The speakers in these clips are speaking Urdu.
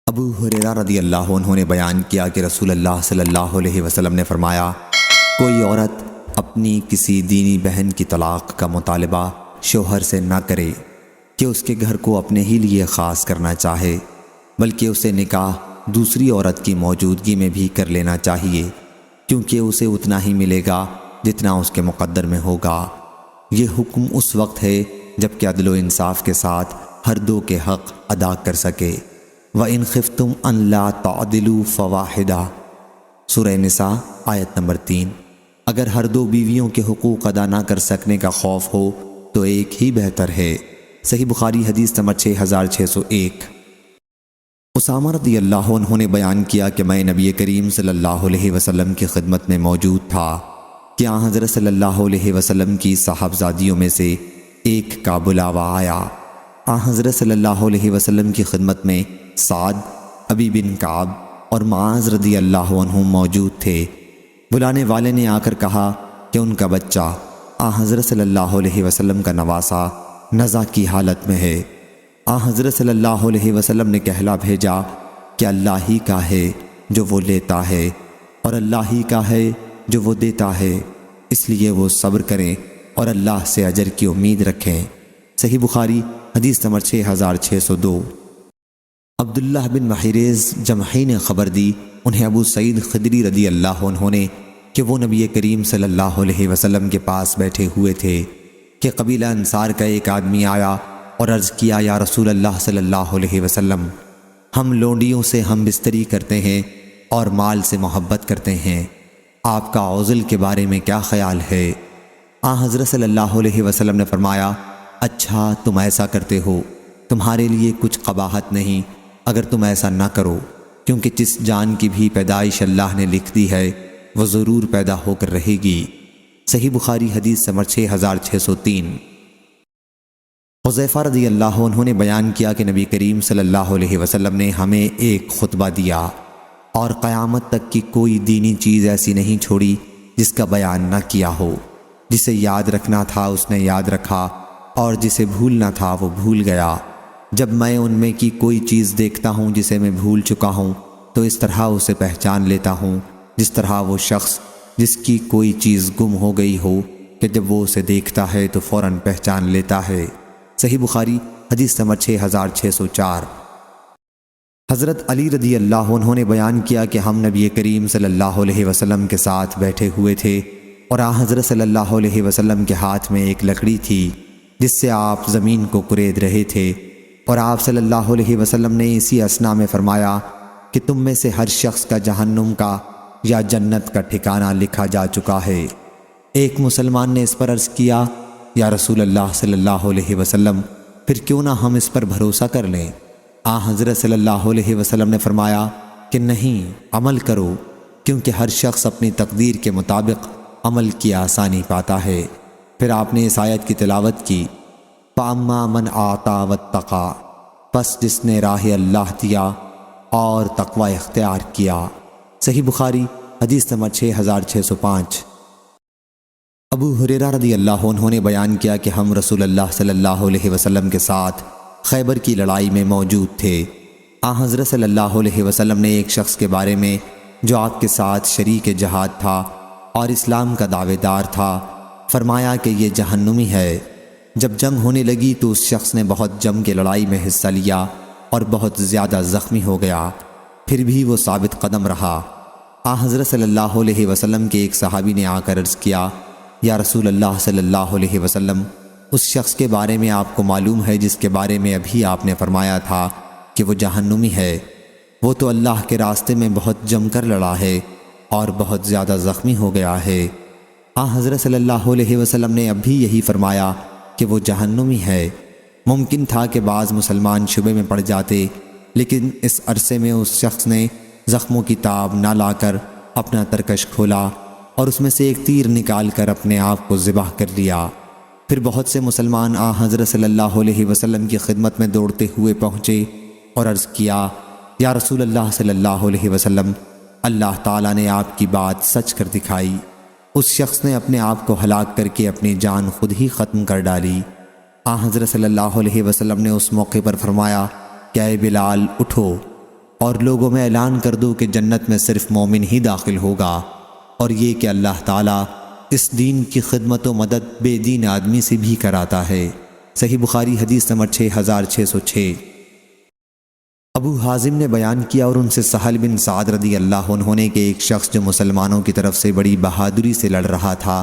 ابو ہریرہ رضی اللہ عنہ نے بیان کیا کہ رسول اللہ صلی اللہ علیہ وسلم نے فرمایا، کوئی عورت اپنی کسی دینی بہن کی طلاق کا مطالبہ شوہر سے نہ کرے کہ اس کے گھر کو اپنے ہی لیے خاص کرنا چاہے، بلکہ اسے نکاح دوسری عورت کی موجودگی میں بھی کر لینا چاہیے، کیونکہ اسے اتنا ہی ملے گا جتنا اس کے مقدر میں ہوگا۔ یہ حکم اس وقت ہے جب کہ عدل و انصاف کے ساتھ ہر دو کے حق ادا کر سکے۔ وَإِنْ خِفْتُمْ أَنْ لَا تَعْدِلُوا فَوَاحِدَةً سورہ نساء آیت نمبر 3۔ اگر ہر دو بیویوں کے حقوق ادا نہ کر سکنے کا خوف ہو تو ایک ہی بہتر ہے۔ صحیح بخاری حدیث نمبر 6601۔ اسامہ رضی اللہ عنہ نے بیان کیا کہ میں نبی کریم صلی اللہ علیہ وسلم کی خدمت میں موجود تھا کہ آن حضرت صلی اللہ علیہ وسلم کی صاحبزادیوں میں سے ایک کا بلاوا آیا۔ آن حضرت صلی اللہ علیہ وسلم کی خدمت میں سعد، ابی بن کعب اور معاذ رضی اللہ عنہ موجود تھے۔ بلانے والے نے آ کر کہا کہ ان کا بچہ آن حضرت صلی اللہ علیہ وسلم کا نواسا نزع کی حالت میں ہے۔ آن حضرت صلی اللہ علیہ وسلم نے کہلا بھیجا کہ اللہ ہی کا ہے جو وہ لیتا ہے اور اللہ ہی کا ہے جو وہ دیتا ہے، اس لیے وہ صبر کریں اور اللہ سے اجر کی امید رکھیں۔ صحیح بخاری حدیث نمبر 6602۔ عبداللہ بن محیریز جمحی نے خبر دی، انہیں ابو سعید خدری رضی اللہ عنہ نے کہ وہ نبی کریم صلی اللہ علیہ وسلم کے پاس بیٹھے ہوئے تھے کہ قبیلہ انصار کا ایک آدمی آیا اور عرض کیا، یا رسول اللہ صلی اللہ علیہ وسلم، ہم لونڈیوں سے ہم بستری کرتے ہیں اور مال سے محبت کرتے ہیں، آپ کا عزل کے بارے میں کیا خیال ہے؟ آن حضرت صلی اللہ علیہ وسلم نے فرمایا، اچھا تم ایسا کرتے ہو، تمہارے لیے کچھ قباحت نہیں اگر تم ایسا نہ کرو، کیونکہ جس جان کی بھی پیدائش اللہ نے لکھ دی ہے وہ ضرور پیدا ہو کر رہے گی۔ صحیح بخاری حدیث نمبر 6603۔ حذیفہ رضی اللہ عنہ نے بیان کیا کہ نبی کریم صلی اللہ علیہ وسلم نے ہمیں ایک خطبہ دیا اور قیامت تک کی کوئی دینی چیز ایسی نہیں چھوڑی جس کا بیان نہ کیا ہو۔ جسے یاد رکھنا تھا اس نے یاد رکھا اور جسے بھولنا تھا وہ بھول گیا۔ جب میں ان میں کی کوئی چیز دیکھتا ہوں جسے میں بھول چکا ہوں تو اس طرح اسے پہچان لیتا ہوں جس طرح وہ شخص جس کی کوئی چیز گم ہو گئی ہو کہ جب وہ اسے دیکھتا ہے تو فوراً پہچان لیتا ہے۔ صحیح بخاری حدیث نمبر 6604۔ حضرت علی رضی اللہ عنہ نے بیان کیا کہ ہم نبی کریم صلی اللہ علیہ وسلم کے ساتھ بیٹھے ہوئے تھے اور آن حضرت صلی اللہ علیہ وسلم کے ہاتھ میں ایک لکڑی تھی جس سے آپ زمین کو کورید رہے تھے، اور آپ صلی اللہ علیہ وسلم نے اسی اثنا میں فرمایا کہ تم میں سے ہر شخص کا جہنم کا یا جنت کا ٹھکانہ لکھا جا چکا ہے۔ ایک مسلمان نے اس پر عرض کیا، یا رسول اللہ صلی اللہ علیہ وسلم، پھر کیوں نہ ہم اس پر بھروسہ کر لیں؟ آن حضرت صلی اللہ علیہ وسلم نے فرمایا کہ نہیں، عمل کرو، کیونکہ ہر شخص اپنی تقدیر کے مطابق عمل کی آسانی پاتا ہے۔ پھر آپ نے اس آیت کی تلاوت کی، فَأَمَّا مَنْ آتَى وَاتَّقَى، پس جس نے راہ اللہ دیا اور تقوی اختیار کیا۔ صحیح بخاری حدیث نمبر 6605۔ ابو ہریرہ رضی اللہ عنہ نے بیان کیا کہ ہم رسول اللہ صلی اللہ علیہ وسلم کے ساتھ خیبر کی لڑائی میں موجود تھے۔ آن حضرت صلی اللہ علیہ وسلم نے ایک شخص کے بارے میں جو آپ کے ساتھ شریک جہاد تھا اور اسلام کا دعوے دار تھا فرمایا کہ یہ جہنمی ہے۔ جب جنگ ہونے لگی تو اس شخص نے بہت جم کے لڑائی میں حصہ لیا اور بہت زیادہ زخمی ہو گیا، پھر بھی وہ ثابت قدم رہا۔ آن حضرت صلی اللہ علیہ وسلم کے ایک صحابی نے آ کر عرض کیا، یا رسول اللہ صلی اللہ علیہ وسلم، اس شخص کے بارے میں آپ کو معلوم ہے جس کے بارے میں ابھی آپ نے فرمایا تھا کہ وہ جہنمی ہے؟ وہ تو اللہ کے راستے میں بہت جم کر لڑا ہے اور بہت زیادہ زخمی ہو گیا ہے۔ آن حضرت صلی اللہ علیہ وسلم نے اب بھی یہی فرمایا کہ وہ جہنمی ہے۔ ممکن تھا کہ بعض مسلمان شبے میں پڑ جاتے، لیکن اس عرصے میں اس شخص نے زخموں کی تاب نہ لا کر اپنا ترکش کھولا اور اس میں سے ایک تیر نکال کر اپنے آپ کو ذبح کر لیا۔ پھر بہت سے مسلمان آن حضرت صلی اللہ علیہ وسلم کی خدمت میں دوڑتے ہوئے پہنچے اور عرض کیا، یا رسول اللہ صلی اللہ علیہ وسلم، اللہ تعالیٰ نے آپ کی بات سچ کر دکھائی۔ اس شخص نے اپنے آپ کو ہلاک کر کے اپنی جان خود ہی ختم کر ڈالی۔ آن حضرت صلی اللہ علیہ وسلم نے اس موقع پر فرمایا کہ اے بلال اٹھو، اور لوگوں میں اعلان کر دو کہ جنت میں صرف مومن ہی داخل ہوگا، اور یہ کہ اللہ تعالیٰ اس دین کی خدمت و مدد بے دین آدمی سے بھی کراتا ہے۔ صحیح بخاری حدیث نمبر 6606۔ ابو حازم نے بیان کیا اور ان سے سہل بن سعد رضی اللہ عنہ نے کہ ایک شخص جو مسلمانوں کی طرف سے بڑی بہادری سے لڑ رہا تھا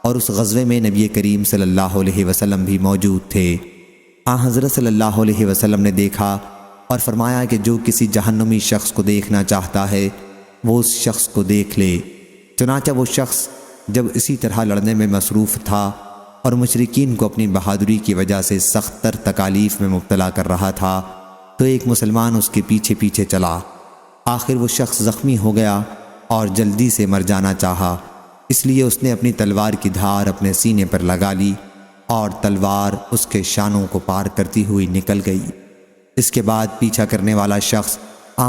اور اس غزوے میں نبی کریم صلی اللہ علیہ وسلم بھی موجود تھے، حضرت صلی اللہ علیہ وسلم نے دیکھا اور فرمایا کہ جو کسی جہنمی شخص کو دیکھنا چاہتا ہے وہ اس شخص کو دیکھ لے۔ چنانچہ وہ شخص جب اسی طرح لڑنے میں مصروف تھا اور مشرکین کو اپنی بہادری کی وجہ سے سخت تر تکالیف میں مبتلا کر رہا تھا تو ایک مسلمان اس کے پیچھے پیچھے چلا۔ آخر وہ شخص زخمی ہو گیا اور جلدی سے مر جانا چاہا، اس لیے اس نے اپنی تلوار کی دھار اپنے سینے پر لگا لی اور تلوار اس کے شانوں کو پار کرتی ہوئی نکل گئی۔ اس کے بعد پیچھا کرنے والا شخص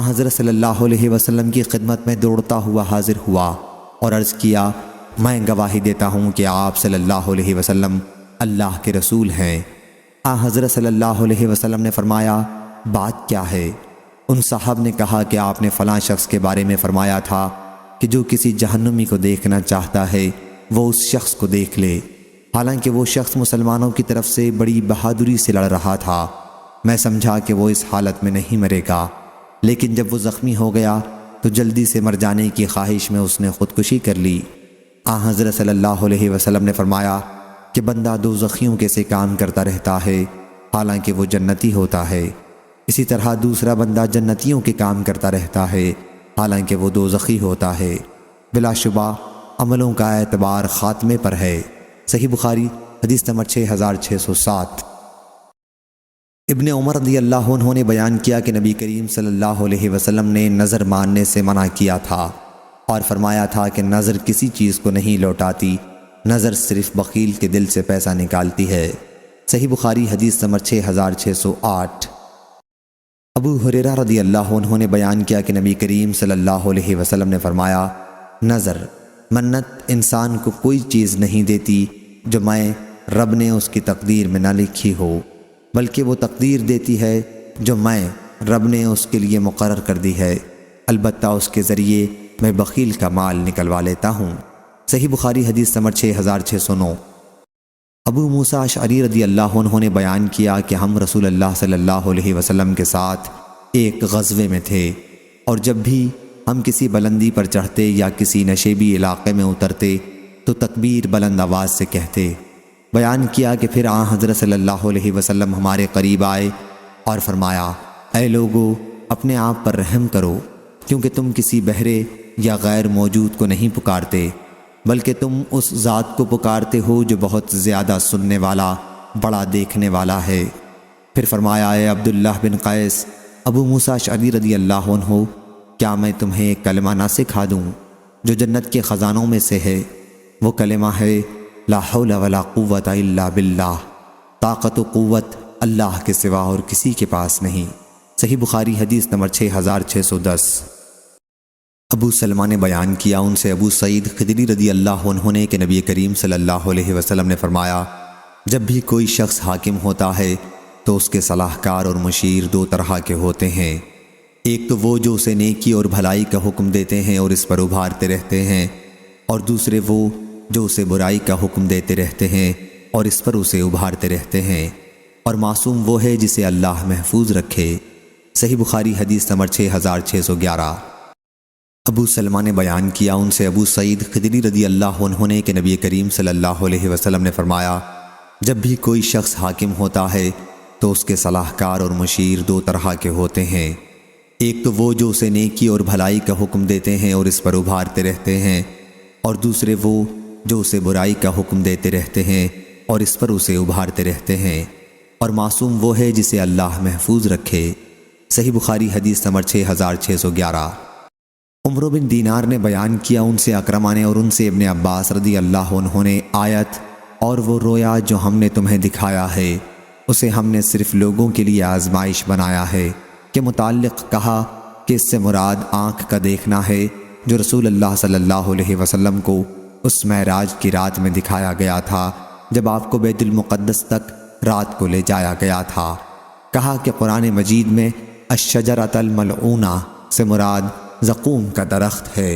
حضرت صلی اللہ علیہ وسلم کی خدمت میں دوڑتا ہوا حاضر ہوا اور عرض کیا، میں گواہی دیتا ہوں کہ آپ صلی اللہ علیہ وسلم اللہ کے رسول ہیں۔ حضرت صلی اللہ علیہ وسلم نے فرمایا، بات کیا ہے؟ ان صاحب نے کہا کہ آپ نے فلاں شخص کے بارے میں فرمایا تھا کہ جو کسی جہنمی کو دیکھنا چاہتا ہے وہ اس شخص کو دیکھ لے۔ حالانکہ وہ شخص مسلمانوں کی طرف سے بڑی بہادری سے لڑ رہا تھا۔ میں سمجھا کہ وہ اس حالت میں نہیں مرے گا، لیکن جب وہ زخمی ہو گیا تو جلدی سے مر جانے کی خواہش میں اس نے خودکشی کر لی۔ حضرت صلی اللہ علیہ وسلم نے فرمایا کہ بندہ دوزخیوں کے سے کام کرتا رہتا ہے حالانکہ وہ جنتی ہوتا ہے، اسی طرح دوسرا بندہ جنتیوں کے کام کرتا رہتا ہے حالانکہ وہ دوزخی ہوتا ہے۔ بلا شبہ عملوں کا اعتبار خاتمے پر ہے۔ صحیح بخاری حدیث نمبر 6607۔ ابن عمر رضی اللہ عنہ نے بیان کیا کہ نبی کریم صلی اللہ علیہ وسلم نے نظر ماننے سے منع کیا تھا اور فرمایا تھا کہ نظر کسی چیز کو نہیں لوٹاتی، نظر صرف بخیل کے دل سے پیسہ نکالتی ہے۔ صحیح بخاری حدیث نمبر 6608۔ ابو ہریرہ رضی اللہ عنہ نے بیان کیا کہ نبی کریم صلی اللہ علیہ وسلم نے فرمایا، نظر منت انسان کو کوئی چیز نہیں دیتی جو میں رب نے اس کی تقدیر میں نہ لکھی ہو، بلکہ وہ تقدیر دیتی ہے جو میں رب نے اس کے لیے مقرر کر دی ہے، البتہ اس کے ذریعے میں بخیل کا مال نکلوا لیتا ہوں۔ صحیح بخاری حدیث نمبر 6609۔ ابو موسیٰ اشعری رضی اللہ عنہ نے بیان کیا کہ ہم رسول اللہ صلی اللہ علیہ وسلم کے ساتھ ایک غزوے میں تھے، اور جب بھی ہم کسی بلندی پر چڑھتے یا کسی نشیبی علاقے میں اترتے تو تکبیر بلند آواز سے کہتے۔ بیان کیا کہ پھر حضرت صلی اللہ علیہ وسلم ہمارے قریب آئے اور فرمایا، اے لوگو اپنے آپ پر رحم کرو، کیونکہ تم کسی بہرے یا غیر موجود کو نہیں پکارتے، بلکہ تم اس ذات کو پکارتے ہو جو بہت زیادہ سننے والا، بڑا دیکھنے والا ہے۔ پھر فرمایا، اے عبداللہ بن قیس، ابو موسیٰ اشعری رضی اللہ عنہ، کیا میں تمہیں ایک کلمہ نہ سکھا دوں جو جنت کے خزانوں میں سے ہے؟ وہ کلمہ ہے لا حول ولا قوت الا باللہ، طاقت و قوت اللہ کے سوا اور کسی کے پاس نہیں۔ صحیح بخاری حدیث نمبر 6610۔ ابو سلمہ نے بیان کیا ان سے ابو سعید خدری رضی اللہ عنہ نے کہ نبی کریم صلی اللہ علیہ وسلم نے فرمایا، جب بھی کوئی شخص حاکم ہوتا ہے تو اس کے صلاح کار اور مشیر دو طرح کے ہوتے ہیں، ایک تو وہ جو اسے نیکی اور بھلائی کا حکم دیتے ہیں اور اس پر ابھارتے رہتے ہیں، اور دوسرے وہ جو اسے برائی کا حکم دیتے رہتے ہیں اور اس پر اسے ابھارتے رہتے ہیں، اور معصوم وہ ہے جسے اللہ محفوظ رکھے۔ صحیح بخاری حدیث نمبر 6611۔ ابو سلمہ نے بیان کیا ان سے ابو سعید خدری رضی اللہ عنہ نے کہ نبی کریم صلی اللہ علیہ وسلم نے فرمایا، جب بھی کوئی شخص حاکم ہوتا ہے تو اس کے صلاح کار اور مشیر دو طرح کے ہوتے ہیں، ایک تو وہ جو اسے نیکی اور بھلائی کا حکم دیتے ہیں اور اس پر ابھارتے رہتے ہیں، اور دوسرے وہ جو اسے برائی کا حکم دیتے رہتے ہیں اور اس پر اسے ابھارتے رہتے ہیں، اور معصوم وہ ہے جسے اللہ محفوظ رکھے۔ صحیح بخاری حدیث نمبر 6611۔ عمرو بن دینار نے بیان کیا ان سے اکرمہ نے اور ان سے ابن عباس رضی اللہ عنہ نے آیت اور وہ رویا جو ہم نے تمہیں دکھایا ہے اسے ہم نے صرف لوگوں کے لیے آزمائش بنایا ہے کے متعلق کہا کہ اس سے مراد آنکھ کا دیکھنا ہے جو رسول اللہ صلی اللہ علیہ وسلم کو اس معراج کی رات میں دکھایا گیا تھا جب آپ کو بیت المقدس تک رات کو لے جایا گیا تھا۔ کہا کہ قرآن مجید میں الشجرۃ الملعونہ سے مراد زقوم کا درخت ہے۔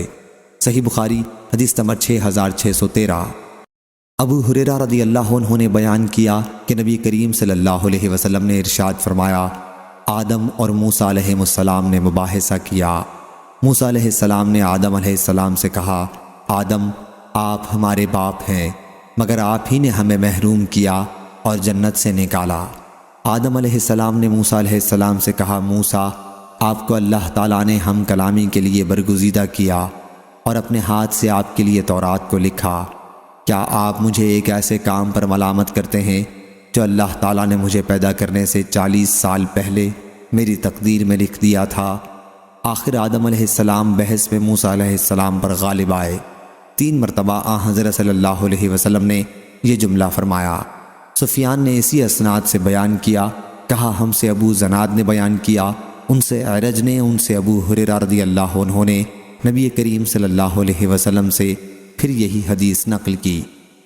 صحیح بخاری حدیث نمبر 6613۔ ابو ہریرہ رضی اللہ عنہ نے بیان کیا کہ نبی کریم صلی اللہ علیہ وسلم نے ارشاد فرمایا، آدم اور موسیٰ علیہ السلام نے مباحثہ کیا۔ موسیٰ علیہ السلام نے آدم علیہ السلام سے کہا، آدم آپ ہمارے باپ ہیں، مگر آپ ہی نے ہمیں محروم کیا اور جنت سے نکالا۔ آدم علیہ السلام نے موسیٰ علیہ السلام سے کہا، موسیٰ آپ کو اللہ تعالیٰ نے ہم کلامی کے لیے برگزیدہ کیا اور اپنے ہاتھ سے آپ کے لیے تورات کو لکھا، کیا آپ مجھے ایک ایسے کام پر ملامت کرتے ہیں جو اللہ تعالیٰ نے مجھے پیدا کرنے سے 40 سال پہلے میری تقدیر میں لکھ دیا تھا؟ آخر آدم علیہ السلام بحث میں موسیٰ علیہ السلام پر غالب آئے۔ 3 مرتبہ حضرت صلی اللہ علیہ وسلم نے یہ جملہ فرمایا۔ سفیان نے اسی اسناد سے بیان کیا، کہا ہم سے ابو زناد نے بیان کیا، ان سے اعرج نے، ان سے ابو ہریرہ رضی اللہ عنہ نے نبی کریم صلی اللہ علیہ وسلم سے پھر یہی حدیث نقل کی۔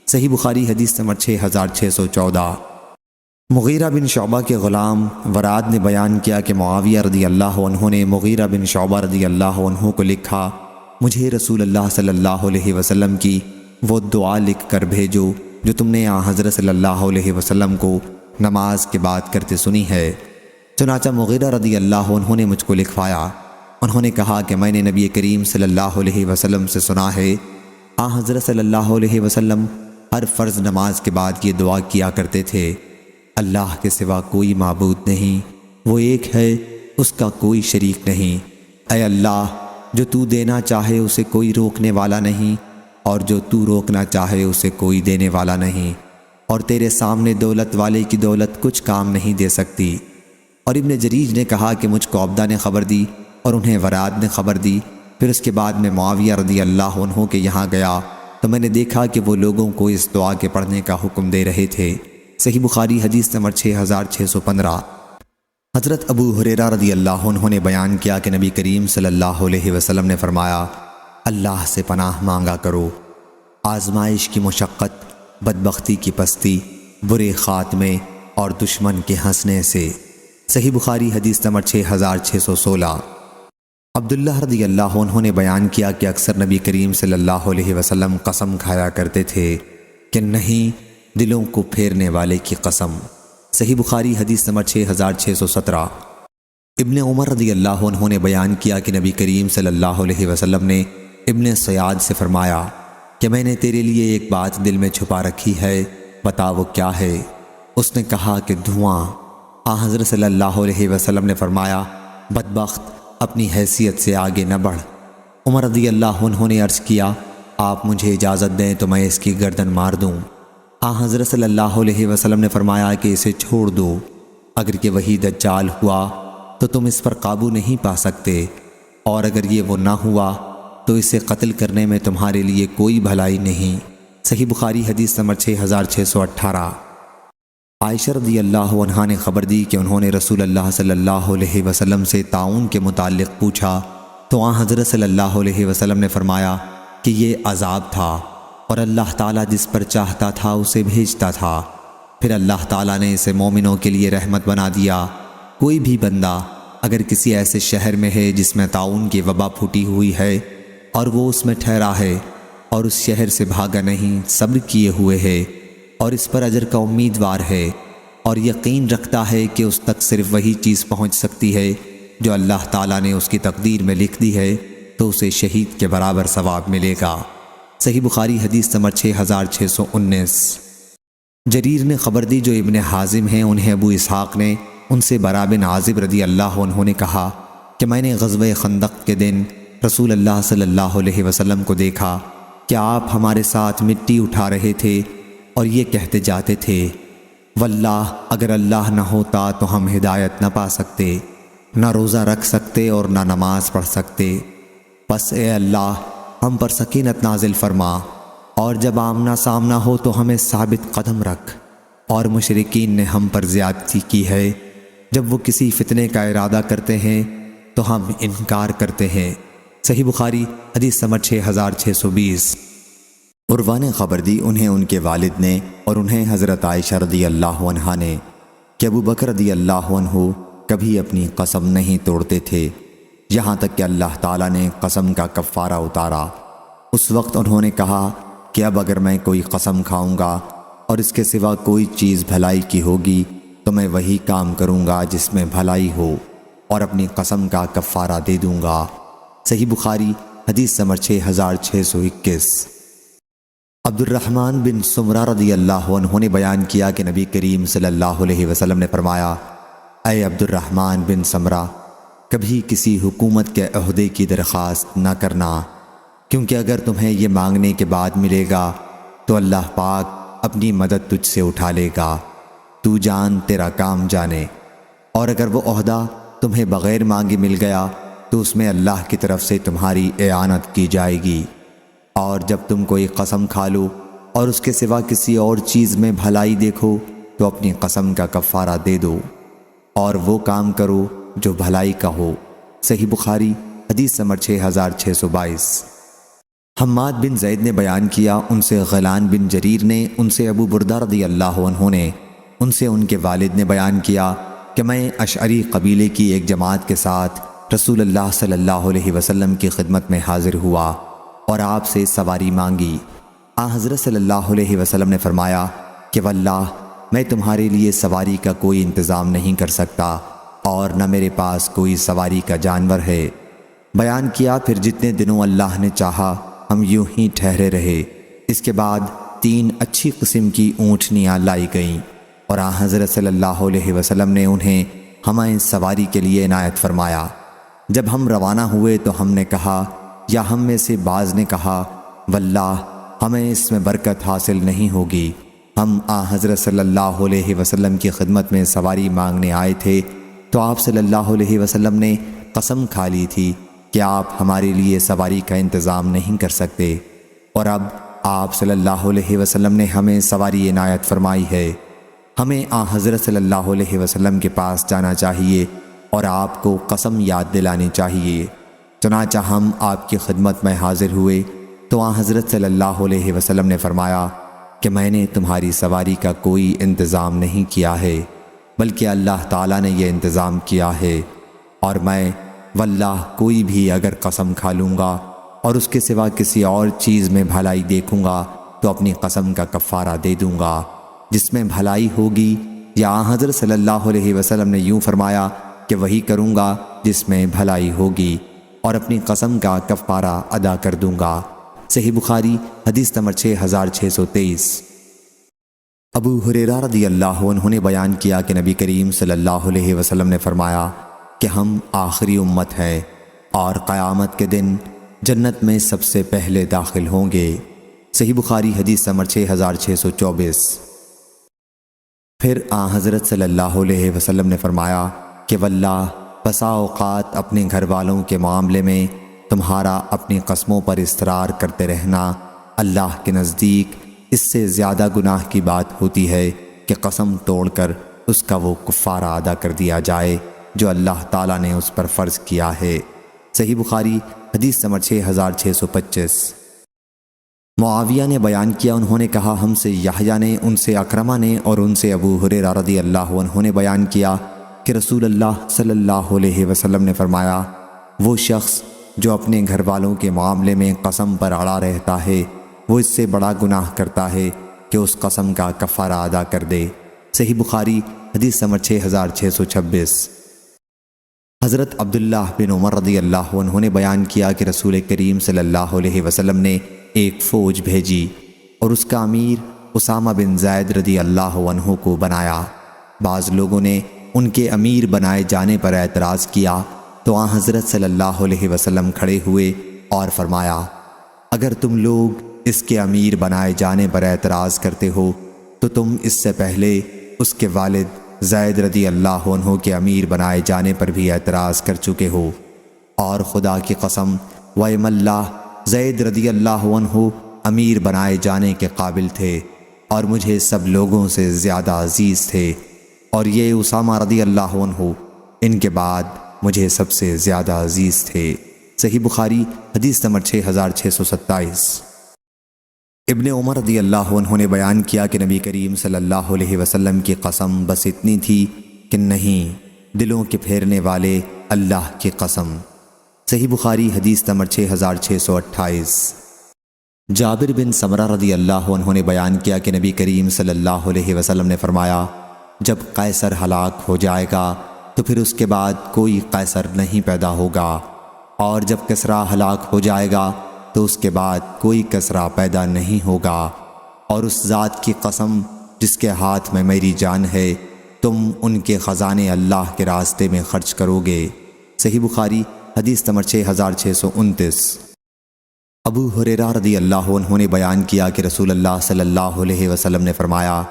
صحیح بخاری حدیث نمبر 6614۔ مغیرہ بن شعبہ کے غلام وراد نے بیان کیا کہ معاویہ رضی اللہ عنہ نے مغیرہ بن شعبہ رضی اللہ عنہ کو لکھا، مجھے رسول اللہ صلی اللہ علیہ وسلم کی وہ دعا لکھ کر بھیجو جو تم نے حضرت صلی اللہ علیہ وسلم کو نماز کے بعد کرتے سنی ہے۔ چنانچہ مغیرہ رضی اللہ عنہ نے مجھ کو لکھوایا۔ انہوں نے کہا کہ میں نے نبی کریم صلی اللہ علیہ وسلم سے سنا ہے، حضرت صلی اللہ علیہ وسلم ہر فرض نماز کے بعد یہ دعا کیا کرتے تھے، اللہ کے سوا کوئی معبود نہیں، وہ ایک ہے، اس کا کوئی شریک نہیں۔ اے اللہ، جو تو دینا چاہے اسے کوئی روکنے والا نہیں، اور جو تو روکنا چاہے اسے کوئی دینے والا نہیں، اور تیرے سامنے دولت والے کی دولت کچھ کام نہیں دے سکتی۔ اور ابن جریج نے کہا کہ مجھ کو عبدہ نے خبر دی اور انہیں وراد نے خبر دی۔ پھر اس کے بعد میں معاویہ رضی اللہ عنہ کے یہاں گیا تو میں نے دیکھا کہ وہ لوگوں کو اس دعا کے پڑھنے کا حکم دے رہے تھے۔ صحیح بخاری حدیث نمبر 6615۔ حضرت ابو ہریرہ رضی اللہ عنہ نے بیان کیا کہ نبی کریم صلی اللہ علیہ وسلم نے فرمایا، اللہ سے پناہ مانگا کرو آزمائش کی مشقت، بدبختی کی پستی، برے خاتمے اور دشمن کے ہنسنے سے۔ صحیح بخاری حدیث نمبر 6616۔ عبداللہ رضی اللہ عنہ نے بیان کیا کہ اکثر نبی کریم صلی اللہ علیہ وسلم قسم کھایا کرتے تھے کہ نہیں، دلوں کو پھیرنے والے کی قسم۔ صحیح بخاری حدیث نمبر 6617۔ ابن عمر رضی اللہ عنہ نے بیان کیا کہ نبی کریم صلی اللہ علیہ وسلم نے ابن سیاد سے فرمایا کہ میں نے تیرے لیے ایک بات دل میں چھپا رکھی ہے، بتا وہ کیا ہے؟ اس نے کہا کہ دھواں۔ حضرت صلی اللہ علیہ وسلم نے فرمایا، بدبخت، اپنی حیثیت سے آگے نہ بڑھ۔ عمر رضی اللہ عنہ نے عرض کیا، آپ مجھے اجازت دیں تو میں اس کی گردن مار دوں۔ حضرت صلی اللہ علیہ وسلم نے فرمایا کہ اسے چھوڑ دو، اگر یہ وہی دجال ہوا تو تم اس پر قابو نہیں پا سکتے، اور اگر یہ وہ نہ ہوا تو اسے قتل کرنے میں تمہارے لیے کوئی بھلائی نہیں۔ صحیح بخاری حدیث نمبر 6618۔ عائشہ رضی اللہ عنہا نے خبر دی کہ انہوں نے رسول اللہ صلی اللہ علیہ وسلم سے طاعون کے متعلق پوچھا تو حضرت صلی اللہ علیہ وسلم نے فرمایا کہ یہ عذاب تھا اور اللہ تعالیٰ جس پر چاہتا تھا اسے بھیجتا تھا، پھر اللہ تعالیٰ نے اسے مومنوں کے لیے رحمت بنا دیا۔ کوئی بھی بندہ اگر کسی ایسے شہر میں ہے جس میں طاعون کی وبا پھوٹی ہوئی ہے اور وہ اس میں ٹھہرا ہے اور اس شہر سے بھاگا نہیں، صبر کیے ہوئے ہے اور اس پر اجر کا امیدوار ہے اور یقین رکھتا ہے کہ اس تک صرف وہی چیز پہنچ سکتی ہے جو اللہ تعالیٰ نے اس کی تقدیر میں لکھ دی ہے، تو اسے شہید کے برابر ثواب ملے گا۔ صحیح بخاری حدیث نمبر 6619۔ جریر نے خبر دی جو ابن حازم ہیں، انہیں ابو اسحاق نے ان سے برا بن عازب رضی اللہ عنہ نے کہا کہ میں نے غزوہ خندق کے دن رسول اللہ صلی اللہ علیہ وسلم کو دیکھا کہ آپ ہمارے ساتھ مٹی اٹھا رہے تھے اور یہ کہتے جاتے تھے، واللہ اگر اللہ نہ ہوتا تو ہم ہدایت نہ پا سکتے، نہ روزہ رکھ سکتے اور نہ نماز پڑھ سکتے، بس اے اللہ ہم پر سکینت نازل فرما، اور جب آمنا سامنا ہو تو ہمیں ثابت قدم رکھ۔ اور مشرکین نے ہم پر زیادتی کی ہے، جب وہ کسی فتنے کا ارادہ کرتے ہیں تو ہم انکار کرتے ہیں۔ صحیح بخاری حدیث نمبر 6620۔ عروہ نے خبر دی، انہیں ان کے والد نے اور انہیں حضرت عائشہ رضی اللہ عنہا نے، کہ ابو بکر رضی اللہ عنہ کبھی اپنی قسم نہیں توڑتے تھے، یہاں تک کہ اللہ تعالیٰ نے قسم کا کفارہ اتارا۔ اس وقت انہوں نے کہا کہ اب اگر میں کوئی قسم کھاؤں گا اور اس کے سوا کوئی چیز بھلائی کی ہوگی تو میں وہی کام کروں گا جس میں بھلائی ہو، اور اپنی قسم کا کفارہ دے دوں گا۔ صحیح بخاری حدیث نمبر 6621۔ عبد الرحمن بن سمرہ رضی اللہ عنہ نے بیان کیا کہ نبی کریم صلی اللہ علیہ وسلم نے فرمایا، اے عبد الرحمن بن سمرہ، کبھی کسی حکومت کے عہدے کی درخواست نہ کرنا، کیونکہ اگر تمہیں یہ مانگنے کے بعد ملے گا تو اللہ پاک اپنی مدد تجھ سے اٹھا لے گا، تو جان تیرا کام جانے، اور اگر وہ عہدہ تمہیں بغیر مانگے مل گیا تو اس میں اللہ کی طرف سے تمہاری اعانت کی جائے گی۔ اور جب تم کوئی قسم کھا لو اور اس کے سوا کسی اور چیز میں بھلائی دیکھو تو اپنی قسم کا کفارہ دے دو اور وہ کام کرو جو بھلائی کا ہو۔ صحیح بخاری حدیث نمبر 6622۔ حماد بن زید نے بیان کیا، ان سے غیلان بن جریر نے، ان سے ابو بردہ رضی اللہ عنہ نے، ان سے ان کے والد نے بیان کیا کہ میں اشعری قبیلے کی ایک جماعت کے ساتھ رسول اللہ صلی اللہ علیہ وسلم کی خدمت میں حاضر ہوا اور آپ سے سواری مانگی۔ حضرت صلی اللہ علیہ وسلم نے فرمایا کہ واللہ میں تمہارے لیے سواری کا کوئی انتظام نہیں کر سکتا اور نہ میرے پاس کوئی سواری کا جانور ہے۔ بیان کیا پھر جتنے دنوں اللہ نے چاہا ہم یوں ہی ٹھہرے رہے۔ اس کے بعد 3 اچھی قسم کی اونٹنیاں لائی گئیں اور حضرت صلی اللہ علیہ وسلم نے انہیں ہمیں سواری کے لیے عنایت فرمایا۔ جب ہم روانہ ہوئے تو ہم نے کہا، یا ہم میں سے بعض نے کہا، واللہ ہمیں اس میں برکت حاصل نہیں ہوگی، ہم حضرت صلی اللہ علیہ وسلم کی خدمت میں سواری مانگنے آئے تھے تو آپ صلی اللہ علیہ وسلم نے قسم کھا لی تھی کہ آپ ہمارے لیے سواری کا انتظام نہیں کر سکتے، اور اب آپ صلی اللہ علیہ وسلم نے ہمیں سواری عنایت فرمائی ہے، ہمیں حضرت صلی اللہ علیہ وسلم کے پاس جانا چاہیے اور آپ کو قسم یاد دلانی چاہیے۔ چنانچہ ہم آپ کی خدمت میں حاضر ہوئے تو حضرت صلی اللہ علیہ وسلم نے فرمایا کہ میں نے تمہاری سواری کا کوئی انتظام نہیں کیا ہے بلکہ اللہ تعالیٰ نے یہ انتظام کیا ہے، اور میں واللہ کوئی بھی اگر قسم کھا لوں گا اور اس کے سوا کسی اور چیز میں بھلائی دیکھوں گا تو اپنی قسم کا کفارہ دے دوں گا جس میں بھلائی ہوگی، یا حضرت صلی اللہ علیہ وسلم نے یوں فرمایا کہ وہی کروں گا جس میں بھلائی ہوگی اور اپنی قسم کا کفارہ ادا کر دوں گا۔ صحیح بخاری حدیث نمبر 6623۔ ابو ہریرہ رضی اللہ عنہ نے بیان کیا کہ نبی کریم صلی اللہ علیہ وسلم نے فرمایا کہ ہم آخری امت ہیں اور قیامت کے دن جنت میں سب سے پہلے داخل ہوں گے۔ صحیح بخاری حدیث نمبر 6624۔ پھر حضرت صلی اللہ علیہ وسلم نے فرمایا کہ واللہ بسا اوقات اپنے گھر والوں کے معاملے میں تمہارا اپنی قسموں پر اصرار کرتے رہنا اللہ کے نزدیک اس سے زیادہ گناہ کی بات ہوتی ہے کہ قسم توڑ کر اس کا وہ کفارہ ادا کر دیا جائے جو اللہ تعالیٰ نے اس پر فرض کیا ہے۔ صحیح بخاری حدیث نمبر 6625۔ معاویہ نے بیان کیا، انہوں نے کہا ہم سے یحییٰ نے، ان سے اکرمہ نے اور ان سے ابو ہریرہ رضی اللہ عنہ نے بیان کیا کہ رسول اللہ صلی اللہ علیہ وسلم نے فرمایا، وہ شخص جو اپنے گھر والوں کے معاملے میں قسم پر اڑا رہتا ہے وہ اس سے بڑا گناہ کرتا ہے کہ اس قسم کا کفارہ ادا کر دے۔ صحیح بخاری حدیث نمبر 6626۔ حضرت عبداللہ بن عمر رضی اللہ عنہ نے بیان کیا کہ رسول کریم صلی اللہ علیہ وسلم نے ایک فوج بھیجی اور اس کا امیر اسامہ بن زید رضی اللہ عنہ کو بنایا۔ بعض لوگوں نے ان کے امیر بنائے جانے پر اعتراض کیا تو حضرت صلی اللہ علیہ وسلم کھڑے ہوئے اور فرمایا، اگر تم لوگ اس کے امیر بنائے جانے پر اعتراض کرتے ہو تو تم اس سے پہلے اس کے والد زید رضی اللہ عنہ کے امیر بنائے جانے پر بھی اعتراض کر چکے ہو، اور خدا کی قسم وَإِمَ اللَّهِ زید رضی اللہ عنہ امیر بنائے جانے کے قابل تھے اور مجھے سب لوگوں سے زیادہ عزیز تھے، اور یہ اسامہ رضی اللہ عنہ ان کے بعد مجھے سب سے زیادہ عزیز تھے۔ صحیح بخاری حدیث نمبر 6627۔ ابن عمر رضی اللہ عنہ نے بیان کیا کہ نبی کریم صلی اللہ علیہ وسلم کی قسم بس اتنی تھی کہ نہیں، دلوں کے پھیرنے والے اللہ کی قسم۔ صحیح بخاری حدیث نمبر 6628۔ جابر بن سمرہ رضی اللہ عنہ نے بیان کیا کہ نبی کریم صلی اللہ علیہ وسلم نے فرمایا، جب قیصر ہلاک ہو جائے گا تو پھر اس کے بعد کوئی قیصر نہیں پیدا ہوگا، اور جب کسریٰ ہلاک ہو جائے گا تو اس کے بعد کوئی کسریٰ پیدا نہیں ہوگا، اور اس ذات کی قسم جس کے ہاتھ میں میری جان ہے، تم ان کے خزانے اللہ کے راستے میں خرچ کرو گے۔ صحیح بخاری حدیث نمبر 6629۔ ابو ہریرہ رضی اللہ عنہ نے بیان کیا کہ رسول اللہ صلی اللہ علیہ وسلم نے فرمایا،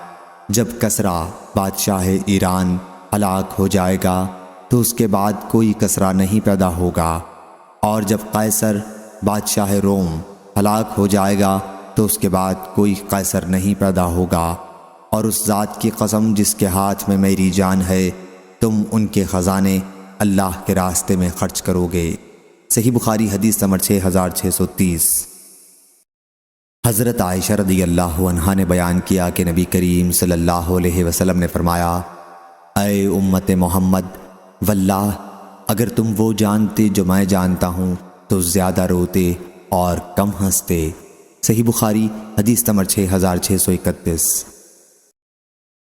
جب کسریٰ بادشاہ ایران ہلاک ہو جائے گا تو اس کے بعد کوئی کسریٰ نہیں پیدا ہوگا، اور جب قیصر بادشاہ روم ہلاک ہو جائے گا تو اس کے بعد کوئی قیصر نہیں پیدا ہوگا، اور اس ذات کی قسم جس کے ہاتھ میں میری جان ہے، تم ان کے خزانے اللہ کے راستے میں خرچ کرو گے۔ صحیح بخاری حدیث نمبر 6630۔ حضرت عائشہ رضی اللہ عنہا نے بیان کیا کہ نبی کریم صلی اللہ علیہ وسلم نے فرمایا، اے امت محمد، واللہ اگر تم وہ جانتے جو میں جانتا ہوں تو زیادہ روتے اور کم ہنستے۔ صحیح بخاری حدیث نمبر 6631۔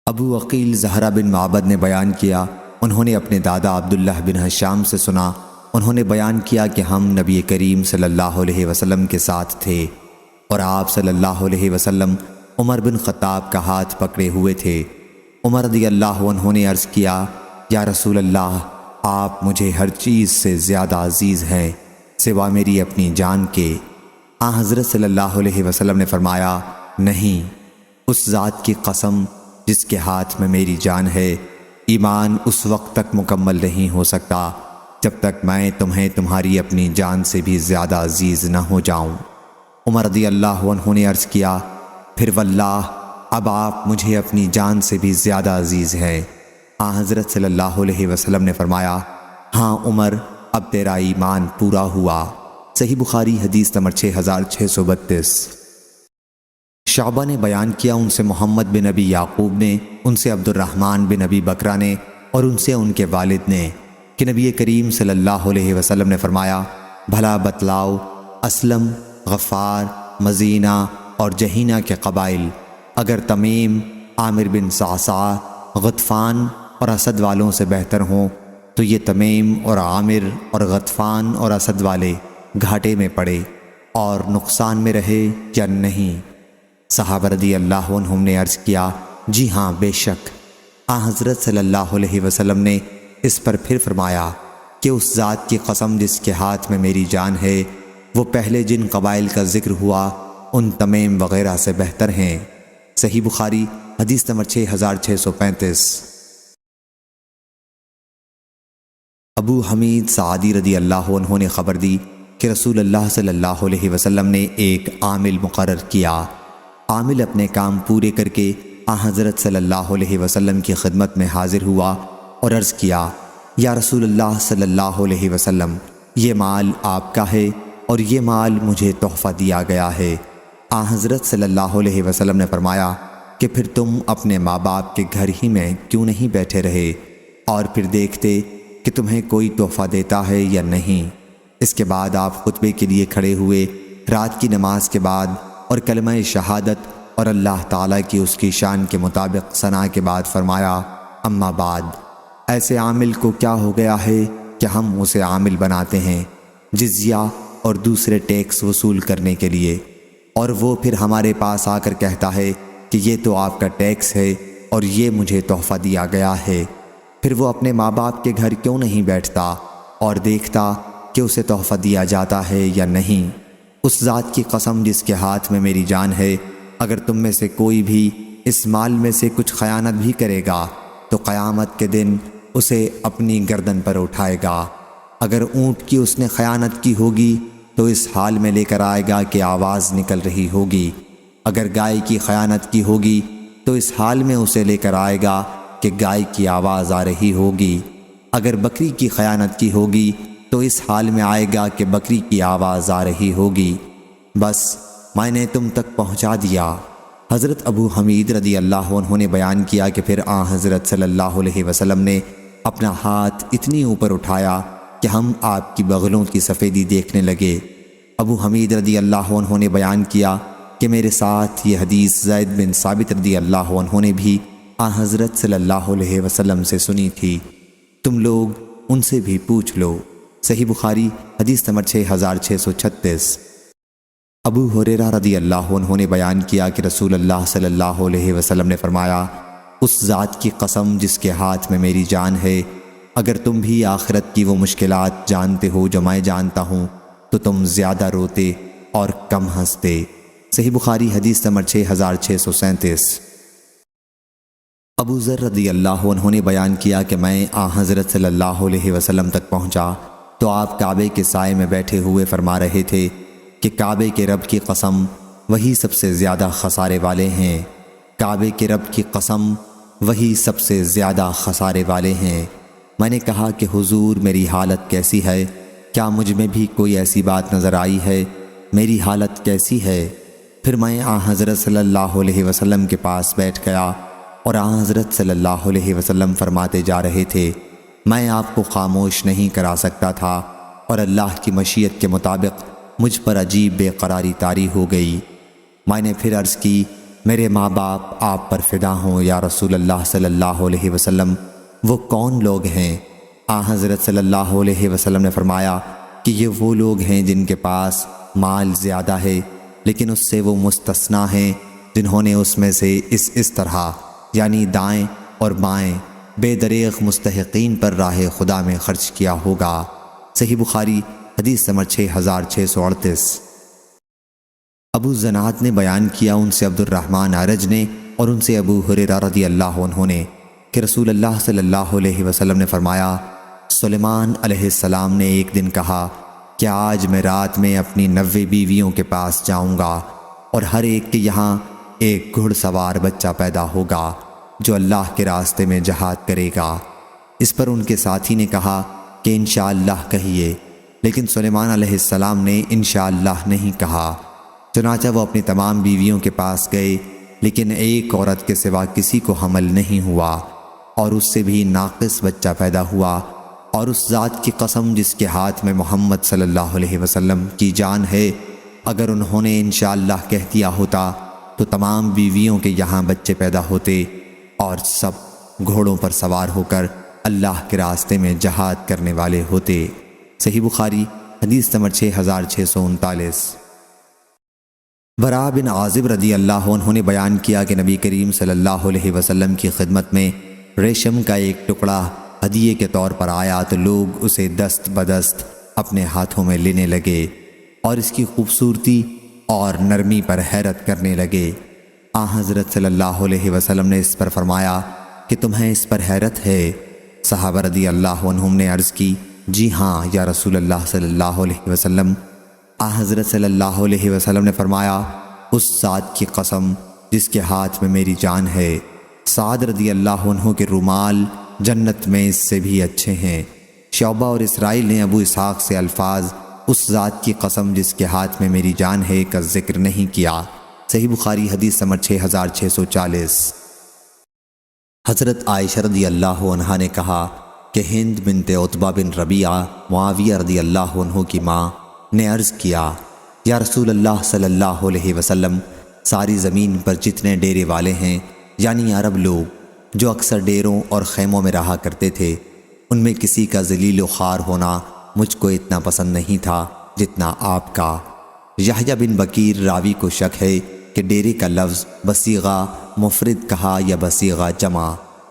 ابو عقیل زہرہ بن معبد نے بیان کیا، انہوں نے اپنے دادا عبداللہ بن حشام سے سنا، انہوں نے بیان کیا کہ ہم نبی کریم صلی اللہ علیہ وسلم کے ساتھ تھے، اور آپ صلی اللہ علیہ وسلم عمر بن خطاب کا ہاتھ پکڑے ہوئے تھے۔ عمر رضی اللہ عنہ نے عرض کیا، یا رسول اللہ، آپ مجھے ہر چیز سے زیادہ عزیز ہیں سوا میری اپنی جان کے۔ حضرت صلی اللہ علیہ وسلم نے فرمایا، نہیں، اس ذات کی قسم جس کے ہاتھ میں میری جان ہے، ایمان اس وقت تک مکمل نہیں ہو سکتا جب تک میں تمہیں تمہاری اپنی جان سے بھی زیادہ عزیز نہ ہو جاؤں۔ عمر رضی اللہ عنہ نے عرض کیا، پھر واللہ اب آپ مجھے اپنی جان سے بھی زیادہ عزیز ہیں۔ حضرت صلی اللہ علیہ وسلم نے فرمایا، ہاں عمر، اب تیرا ایمان پورا ہوا۔ صحیح بخاری حدیث نمبر 6632۔ شعبہ نے بیان کیا، ان سے محمد بن ابی یعقوب نے، ان سے عبد الرحمن بن ابی بکرہ نے، اور ان سے ان کے والد نے، کہ نبی کریم صلی اللہ علیہ وسلم نے فرمایا، بھلا بتلاؤ، اسلم، غفار، مزینہ اور جہینہ کے قبائل اگر تمیم، عامر بن صعصع، غطفان اور اسد والوں سے بہتر ہوں تو یہ تمیم اور عامر اور غطفان اور اسد والے گھاٹے میں پڑے اور نقصان میں رہے یا نہیں؟ صحابہ رضی اللہ عنہم نے عرض کیا، جی ہاں، بے شک۔ حضرت صلی اللہ علیہ وسلم نے اس پر پھر فرمایا کہ اس ذات کی قسم جس کے ہاتھ میں میری جان ہے، وہ پہلے جن قبائل کا ذکر ہوا ان تمیم وغیرہ سے بہتر ہیں۔ صحیح بخاری حدیث نمبر 6635۔ ابو حمید سعدی رضی اللہ عنہ نے خبر دی کہ رسول اللہ صلی اللہ علیہ وسلم نے ایک عامل مقرر کیا۔ عامل اپنے کام پورے کر کے حضرت صلی اللہ علیہ وسلم کی خدمت میں حاضر ہوا اور عرض کیا، یا رسول اللہ صلی اللہ علیہ وسلم، یہ مال آپ کا ہے اور یہ مال مجھے تحفہ دیا گیا ہے۔ حضرت صلی اللہ علیہ وسلم نے فرمایا کہ پھر تم اپنے ماں باپ کے گھر ہی میں کیوں نہیں بیٹھے رہے اور پھر دیکھتے کہ تمہیں کوئی تحفہ دیتا ہے یا نہیں۔ اس کے بعد آپ خطبے کے لیے کھڑے ہوئے، رات کی نماز کے بعد اور کلمہ شہادت اور اللہ تعالیٰ کی اس کی شان کے مطابق ثنا کے بعد فرمایا، اما بعد، ایسے عامل کو کیا ہو گیا ہے کہ ہم اسے عامل بناتے ہیں جزیہ اور دوسرے ٹیکس وصول کرنے کے لیے، اور وہ پھر ہمارے پاس آ کر کہتا ہے کہ یہ تو آپ کا ٹیکس ہے اور یہ مجھے تحفہ دیا گیا ہے۔ پھر وہ اپنے ماں باپ کے گھر کیوں نہیں بیٹھتا اور دیکھتا کہ اسے تحفہ دیا جاتا ہے یا نہیں؟ اس ذات کی قسم جس کے ہاتھ میں میری جان ہے، اگر تم میں سے کوئی بھی اس مال میں سے کچھ خیانت بھی کرے گا تو قیامت کے دن اسے اپنی گردن پر اٹھائے گا۔ اگر اونٹ کی اس نے خیانت کی ہوگی تو اس حال میں لے کر آئے گا کہ آواز نکل رہی ہوگی، اگر گائے کی خیانت کی ہوگی تو اس حال میں اسے لے کر آئے گا کہ گائے کی آواز آ رہی ہوگی، اگر بکری کی خیانت کی ہوگی تو اس حال میں آئے گا کہ بکری کی آواز آ رہی ہوگی۔ بس میں نے تم تک پہنچا دیا۔ حضرت ابو حمید رضی اللہ عنہ نے بیان کیا کہ پھر حضرت صلی اللہ علیہ وسلم نے اپنا ہاتھ اتنی اوپر اٹھایا کہ ہم آپ کی بغلوں کی سفیدی دیکھنے لگے۔ ابو حمید رضی اللہ عنہ نے بیان کیا کہ میرے ساتھ یہ حدیث زید بن ثابت رضی اللہ عنہ نے بھی حضرت صلی اللہ علیہ وسلم سے سنی تھی، تم لوگ ان سے بھی پوچھ لو۔ صحیح بخاری حدیث نمبر 6636۔ ابو ہریرہ رضی اللہ عنہ نے بیان کیا کہ رسول اللہ صلی اللہ علیہ وسلم نے فرمایا، اس ذات کی قسم جس کے ہاتھ میں میری جان ہے، اگر تم بھی آخرت کی وہ مشکلات جانتے ہو جو میں جانتا ہوں تو تم زیادہ روتے اور کم ہنستے۔ صحیح بخاری حدیث نمبر 6637۔ ابو ذر رضی اللہ عنہ نے بیان کیا کہ میں حضرت صلی اللہ علیہ وسلم تک پہنچا تو آپ کعبے کے سائے میں بیٹھے ہوئے فرما رہے تھے کہ کعبے کے رب کی قسم وہی سب سے زیادہ خسارے والے ہیں، کعبے کے رب کی قسم وہی سب سے زیادہ خسارے والے ہیں۔ میں نے کہا کہ حضور میری حالت کیسی ہے؟ کیا مجھ میں بھی کوئی ایسی بات نظر آئی ہے؟ میری حالت کیسی ہے؟ پھر میں حضرت صلی اللہ علیہ وسلم کے پاس بیٹھ گیا اور حضرت صلی اللہ علیہ وسلم فرماتے جا رہے تھے، میں آپ کو خاموش نہیں کرا سکتا تھا، اور اللہ کی مشیت کے مطابق مجھ پر عجیب بے قراری طاری ہو گئی۔ میں نے پھر عرض کی، میرے ماں باپ آپ پر فدا ہوں یا رسول اللہ صلی اللہ علیہ وسلم، وہ کون لوگ ہیں؟ حضرت صلی اللہ علیہ وسلم نے فرمایا کہ یہ وہ لوگ ہیں جن کے پاس مال زیادہ ہے، لیکن اس سے وہ مستثنیٰ ہیں جنہوں نے اس میں سے اس طرح یعنی دائیں اور بائیں بے دریغ مستحقین پر راہ خدا میں خرچ کیا ہوگا۔ صحیح بخاری حدیث نمبر 6638۔ ابو زناد نے بیان کیا ان سے عبد الرحمن اعرج نے اور ان سے ابو ہریرہ رضی اللہ عنہ نے کہ رسول اللہ صلی اللہ علیہ وسلم نے فرمایا، سلیمان علیہ السلام نے ایک دن کہا کہ آج میں رات میں اپنی 90 بیویوں کے پاس جاؤں گا اور ہر ایک کے یہاں ایک گھڑ سوار بچہ پیدا ہوگا جو اللہ کے راستے میں جہاد کرے گا۔ اس پر ان کے ساتھی نے کہا کہ انشاءاللہ کہیے، لیکن سلیمان علیہ السلام نے انشاءاللہ نہیں کہا۔ چنانچہ وہ اپنی تمام بیویوں کے پاس گئے، لیکن ایک عورت کے سوا کسی کو حمل نہیں ہوا، اور اس سے بھی ناقص بچہ پیدا ہوا، اور اس ذات کی قسم جس کے ہاتھ میں محمد صلی اللہ علیہ وسلم کی جان ہے، اگر انہوں نے انشاءاللہ کہہ دیا ہوتا تو تمام بیویوں کے یہاں بچے پیدا ہوتے اور سب گھوڑوں پر سوار ہو کر اللہ کے راستے میں جہاد کرنے والے ہوتے۔ صحیح بخاری حدیث نمبر 6639۔ براء بن عازب رضی اللہ عنہ نے بیان کیا کہ نبی کریم صلی اللہ علیہ وسلم کی خدمت میں ریشم کا ایک ٹکڑا ہدیے کے طور پر آیا تو لوگ اسے دست بدست اپنے ہاتھوں میں لینے لگے اور اس کی خوبصورتی اور نرمی پر حیرت کرنے لگے۔ حضرت صلی اللہ علیہ وسلم نے اس پر فرمایا کہ تمہیں اس پر حیرت ہے؟ صحابہ رضی اللہ عنہم نے عرض کی، جی ہاں یا رسول اللہ صلی اللہ علیہ وسلم۔ حضرت صلی اللہ علیہ وسلم نے فرمایا، اس ذات کی قسم جس کے ہاتھ میں میری جان ہے، سعد رضی اللہ عنہ کے رومال جنت میں اس سے بھی اچھے ہیں۔ شعبہ اور اسرائیل نے ابو اسحاق سے الفاظ اس ذات کی قسم جس کے ہاتھ میں میری جان ہے کا ذکر نہیں کیا۔ صحیح بخاری حدیث نمبر 6640۔ حضرت عائشہ رضی اللہ عنہا نے کہا کہ ہند بنت عتبہ بن ربیعہ معاویہ رضی اللہ عنہ کی ماں نے عرض کیا، یا رسول اللہ صلی اللہ علیہ وسلم، ساری زمین پر جتنے ڈیرے والے ہیں یعنی عرب لوگ جو اکثر ڈیروں اور خیموں میں رہا کرتے تھے، ان میں کسی کا ذلیل و خوار ہونا مجھ کو اتنا پسند نہیں تھا جتنا آپ کا۔ یحییٰ بن بکیر راوی کو شک ہے کہ ڈیرے کا لفظ بصیغہ مفرد کہا یا بصیغہ جمع۔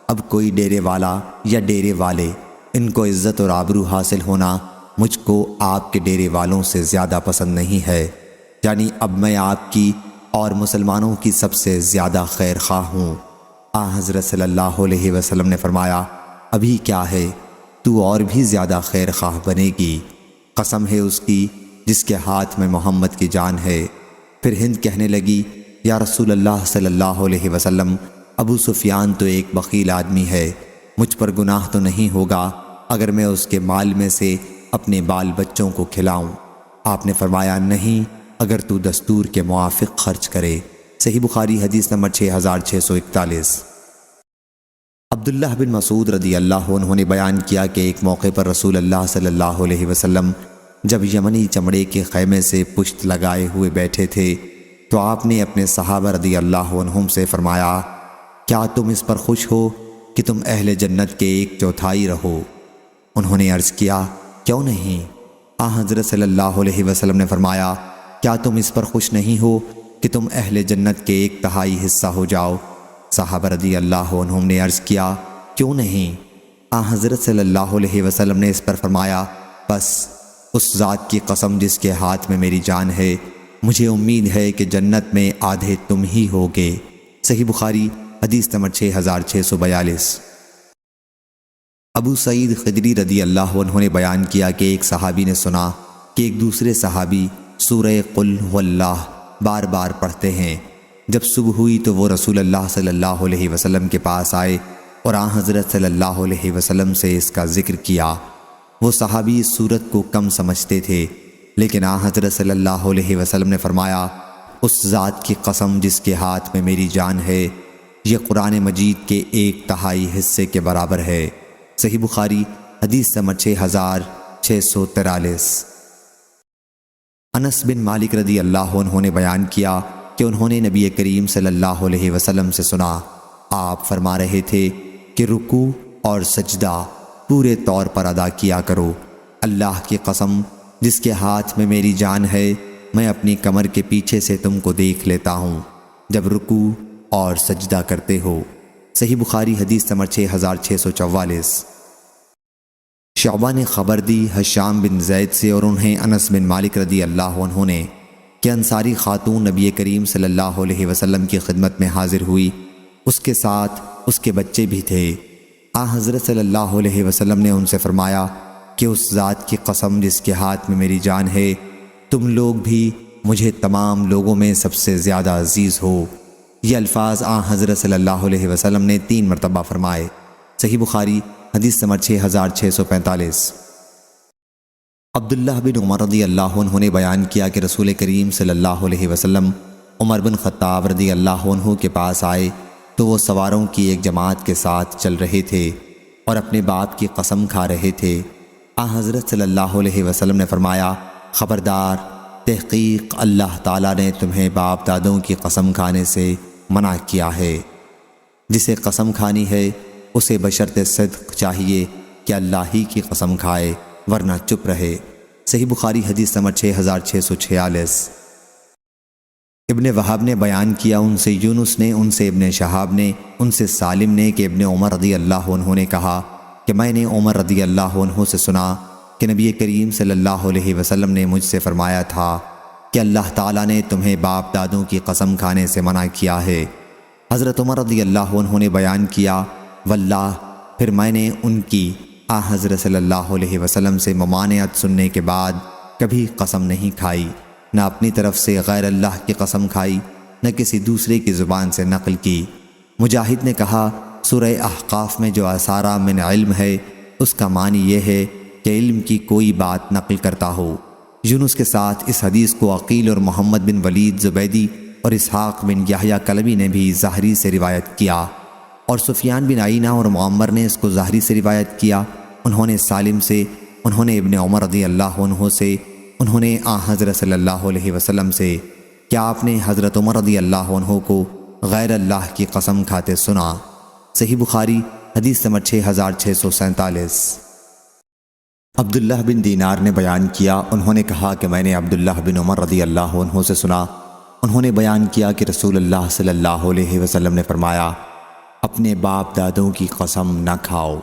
اب کوئی ڈیرے والا یا ڈیرے والے، ان کو عزت اور آبرو حاصل ہونا مجھ کو آپ کے ڈیرے والوں سے زیادہ پسند نہیں ہے، یعنی اب میں آپ کی اور مسلمانوں کی سب سے زیادہ خیر خواہ ہوں۔ حضرت صلی اللہ علیہ وسلم نے فرمایا، ابھی کیا ہے، تو اور بھی زیادہ خیر خواہ بنے گی، قسم ہے اس کی جس کے ہاتھ میں محمد کی جان ہے۔ پھر ہند کہنے لگی، یا رسول اللہ صلی اللہ علیہ وسلم، ابو سفیان تو ایک بخیل آدمی ہے، مجھ پر گناہ تو نہیں ہوگا اگر میں اس کے مال میں سے اپنے بال بچوں کو کھلاؤں؟ آپ نے فرمایا، نہیں، اگر تو دستور کے موافق خرچ کرے۔ صحیح بخاری حدیث نمبر 6641۔ عبداللہ بن مسعود رضی اللہ عنہ نے بیان کیا کہ ایک موقع پر رسول اللہ صلی اللہ علیہ وسلم جب یمنی چمڑے کے خیمے سے پشت لگائے ہوئے بیٹھے تھے تو آپ نے اپنے صحابہ رضی اللہ عنہم سے فرمایا، کیا تم اس پر خوش ہو کہ تم اہل جنت کے 1/4 رہو؟ انہوں نے عرض کیا، کیوں نہیں؟ حضرت صلی اللہ علیہ وسلم نے فرمایا، کیا تم اس پر خوش نہیں ہو کہ تم اہل جنت کے 1/3 حصہ ہو جاؤ؟ صحابہ رضی اللہ عنہم نے عرض کیا، کیوں نہیں؟ حضرت صلی اللہ علیہ وسلم نے اس پر فرمایا، بس اس ذات کی قسم جس کے ہاتھ میں میری جان ہے، مجھے امید ہے کہ جنت میں آدھے تم ہی ہوگے۔ صحیح بخاری حدیث نمبر 6642۔ ابو سعید خدری رضی اللہ عنہ نے بیان کیا کہ ایک صحابی نے سنا کہ ایک دوسرے صحابی سورہ قل هو اللہ بار بار پڑھتے ہیں۔ جب صبح ہوئی تو وہ رسول اللہ صلی اللہ علیہ وسلم کے پاس آئے اور آن حضرت صلی اللہ علیہ وسلم سے اس کا ذکر کیا۔ وہ صحابی اس صورت کو کم سمجھتے تھے، لیکن آن حضرت صلی اللہ علیہ وسلم نے فرمایا، اس ذات کی قسم جس کے ہاتھ میں میری جان ہے، یہ قرآن مجید کے 1/3 حصے کے برابر ہے۔ صحیح بخاری حدیث نمبر 6643۔ انس بن مالک رضی اللہ عنہ نے بیان کیا کہ انہوں نے نبی کریم صلی اللہ علیہ وسلم سے سنا، آپ فرما رہے تھے کہ رکوع اور سجدہ پورے طور پر ادا کیا کرو۔ اللہ کی قسم جس کے ہاتھ میں میری جان ہے، میں اپنی کمر کے پیچھے سے تم کو دیکھ لیتا ہوں جب رکوع اور سجدہ کرتے ہو۔ صحیح بخاری حدیث نمبر 6644۔ شعبہ نے خبر دی حشام بن زید سے اور انہیں انس بن مالک رضی اللہ عنہ نے کہ انصاری خاتون نبی کریم صلی اللہ علیہ وسلم کی خدمت میں حاضر ہوئی، اس کے ساتھ اس کے بچے بھی تھے۔ حضرت صلی اللہ علیہ وسلم نے ان سے فرمایا کہ اس ذات کی قسم جس کے ہاتھ میں میری جان ہے، تم لوگ بھی مجھے تمام لوگوں میں سب سے زیادہ عزیز ہو۔ یہ الفاظ حضرت صلی اللہ علیہ وسلم نے 3 مرتبہ فرمائے۔ صحیح بخاری حدیث نمبر 6645۔ عبداللہ بن عمر رضی اللہ عنہ نے بیان کیا کہ رسول کریم صلی اللہ علیہ وسلم عمر بن خطاب رضی اللہ عنہ کے پاس آئے تو وہ سواروں کی ایک جماعت کے ساتھ چل رہے تھے اور اپنے باپ کی قسم کھا رہے تھے۔ حضرت صلی اللہ علیہ وسلم نے فرمایا، خبردار، تحقیق اللہ تعالیٰ نے تمہیں باپ دادوں کی قسم کھانے سے منع کیا ہے۔ جسے قسم کھانی ہے اسے بشرط صدق چاہیے کہ اللہ ہی کی قسم کھائے، ورنہ چپ رہے۔ صحیح بخاری حدیث نمبر 6646۔ ابن وہب نے بیان کیا، ان سے یونس نے، ان سے ابن شہاب نے، ان سے سالم نے کہ ابن عمر رضی اللہ عنہ نے کہا کہ میں نے عمر رضی اللہ عنہ سے سنا کہ نبی کریم صلی اللہ علیہ وسلم نے مجھ سے فرمایا تھا کہ اللہ تعالیٰ نے تمہیں باپ دادوں کی قسم کھانے سے منع کیا ہے۔ حضرت عمر رضی اللہ عنہ نے بیان کیا، واللہ، پھر میں نے ان کی حضرت صلی اللہ علیہ وسلم سے ممانعت سننے کے بعد کبھی قسم نہیں کھائی، نہ اپنی طرف سے غیر اللہ کی قسم کھائی، نہ کسی دوسرے کی زبان سے نقل کی۔ مجاہد نے کہا، سورہ احقاف میں جو اثارہ من علم ہے اس کا معنی یہ ہے کہ علم کی کوئی بات نقل کرتا ہو۔ یونس کے ساتھ اس حدیث کو عقیل اور محمد بن ولید زبیدی اور اسحاق بن یحییٰ کلبی نے بھی ظاہری سے روایت کیا، اور سفیان بن عینہ اور معمر نے اس کو ظاہری سے روایت کیا۔ انہوں نے سالم سے، انہوں نے ابن عمر رضی اللہ عنہ سے، انہوں نے حضرت صلی اللہ علیہ وسلم سے، کیا آپ نے حضرت عمر رضی اللہ عنہ کو غیر اللہ کی قسم کھاتے سنا؟ صحیح بخاری حدیث نمبر 6647۔ عبداللہ بن دینار نے بیان کیا، انہوں نے کہا کہ میں نے عبداللہ بن عمر رضی اللہ عنہ سے سنا، انہوں نے بیان کیا کہ رسول اللہ صلی اللہ علیہ وسلم نے فرمایا، اپنے باپ دادوں کی قسم نہ کھاؤ۔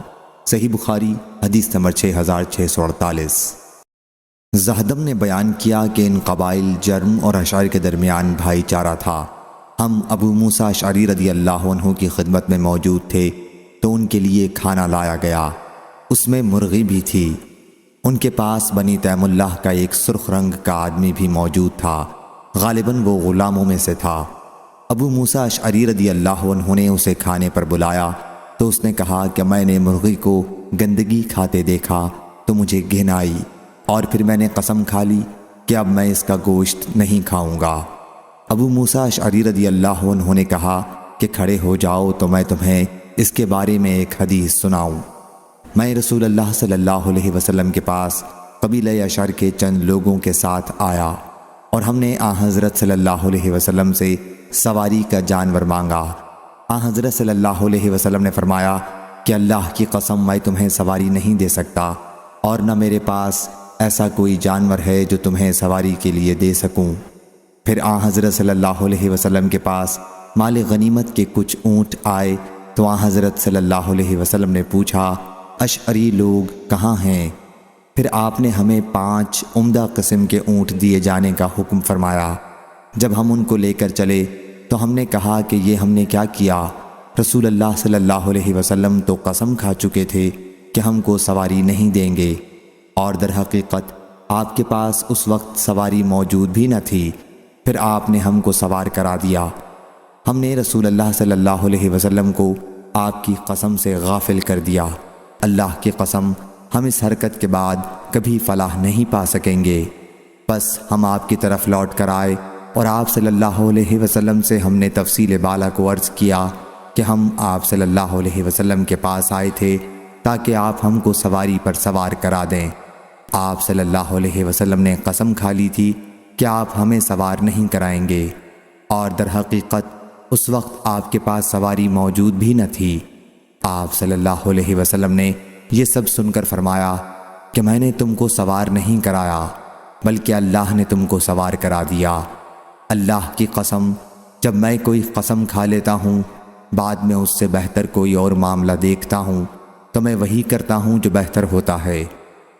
صحیح بخاری حدیث نمبر 6648۔ زہدم نے بیان کیا کہ ان قبائل جرم اور اشعری کے درمیان بھائی چارہ تھا۔ ہم ابو موسیٰ اشعری رضی اللہ عنہ کی خدمت میں موجود تھے تو ان کے لیے کھانا لایا گیا، اس میں مرغی بھی تھی۔ ان کے پاس بنی تیم اللہ کا ایک سرخ رنگ کا آدمی بھی موجود تھا، غالباً وہ غلاموں میں سے تھا۔ ابو موسیٰ اشعری رضی اللہ عنہ نے اسے کھانے پر بلایا تو اس نے کہا کہ میں نے مرغی کو گندگی کھاتے دیکھا تو مجھے گھن آئی، اور پھر میں نے قسم کھا لی کہ اب میں اس کا گوشت نہیں کھاؤں گا۔ ابو موسیٰ اشعری رضی اللہ عنہ نے کہا کہ کھڑے ہو جاؤ تو میں تمہیں اس کے بارے میں ایک حدیث سناؤں؟ میں رسول اللہ صلی اللہ علیہ وسلم کے پاس قبیلہ اشعر کے چند لوگوں کے ساتھ آیا اور ہم نے حضرت صلی اللہ علیہ وسلم سے سواری کا جانور مانگا۔ حضرت صلی اللہ علیہ وسلم نے فرمایا کہ اللہ کی قسم میں تمہیں سواری نہیں دے سکتا، اور نہ میرے پاس ایسا کوئی جانور ہے جو تمہیں سواری کے لیے دے سکوں۔ پھر حضرت صلی اللہ علیہ وسلم کے پاس مال غنیمت کے کچھ اونٹ آئے تو حضرت صلی اللہ علیہ وسلم نے پوچھا اشعری لوگ کہاں ہیں؟ پھر آپ نے ہمیں 5 عمدہ قسم کے اونٹ دیے جانے کا حکم فرمایا۔ جب ہم ان کو لے کر چلے تو ہم نے کہا کہ یہ ہم نے کیا کیا؟ رسول اللہ صلی اللہ علیہ وسلم تو قسم کھا چکے تھے کہ ہم کو سواری نہیں دیں گے، اور در حقیقت آپ کے پاس اس وقت سواری موجود بھی نہ تھی۔ پھر آپ نے ہم کو سوار کرا دیا۔ ہم نے رسول اللہ صلی اللہ علیہ وسلم کو آپ کی قسم سے غافل کر دیا۔ اللہ کی قسم ہم اس حرکت کے بعد کبھی فلاح نہیں پا سکیں گے۔ بس ہم آپ کی طرف لوٹ کر آئے اور آپ صلی اللہ علیہ وسلم سے ہم نے تفصیل بالا کو عرض کیا کہ ہم آپ صلی اللہ علیہ وسلم کے پاس آئے تھے تاکہ آپ ہم کو سواری پر سوار کرا دیں۔ آپ صلی اللہ علیہ وسلم نے قسم کھا لی تھی کہ آپ ہمیں سوار نہیں کرائیں گے، اور در حقیقت اس وقت آپ کے پاس سواری موجود بھی نہ تھی۔ آپ صلی اللہ علیہ وسلم نے یہ سب سن کر فرمایا کہ میں نے تم کو سوار نہیں کرایا بلکہ اللہ نے تم کو سوار کرا دیا۔ اللہ کی قسم جب میں کوئی قسم کھا لیتا ہوں بعد میں اس سے بہتر کوئی اور معاملہ دیکھتا ہوں تو میں وہی کرتا ہوں جو بہتر ہوتا ہے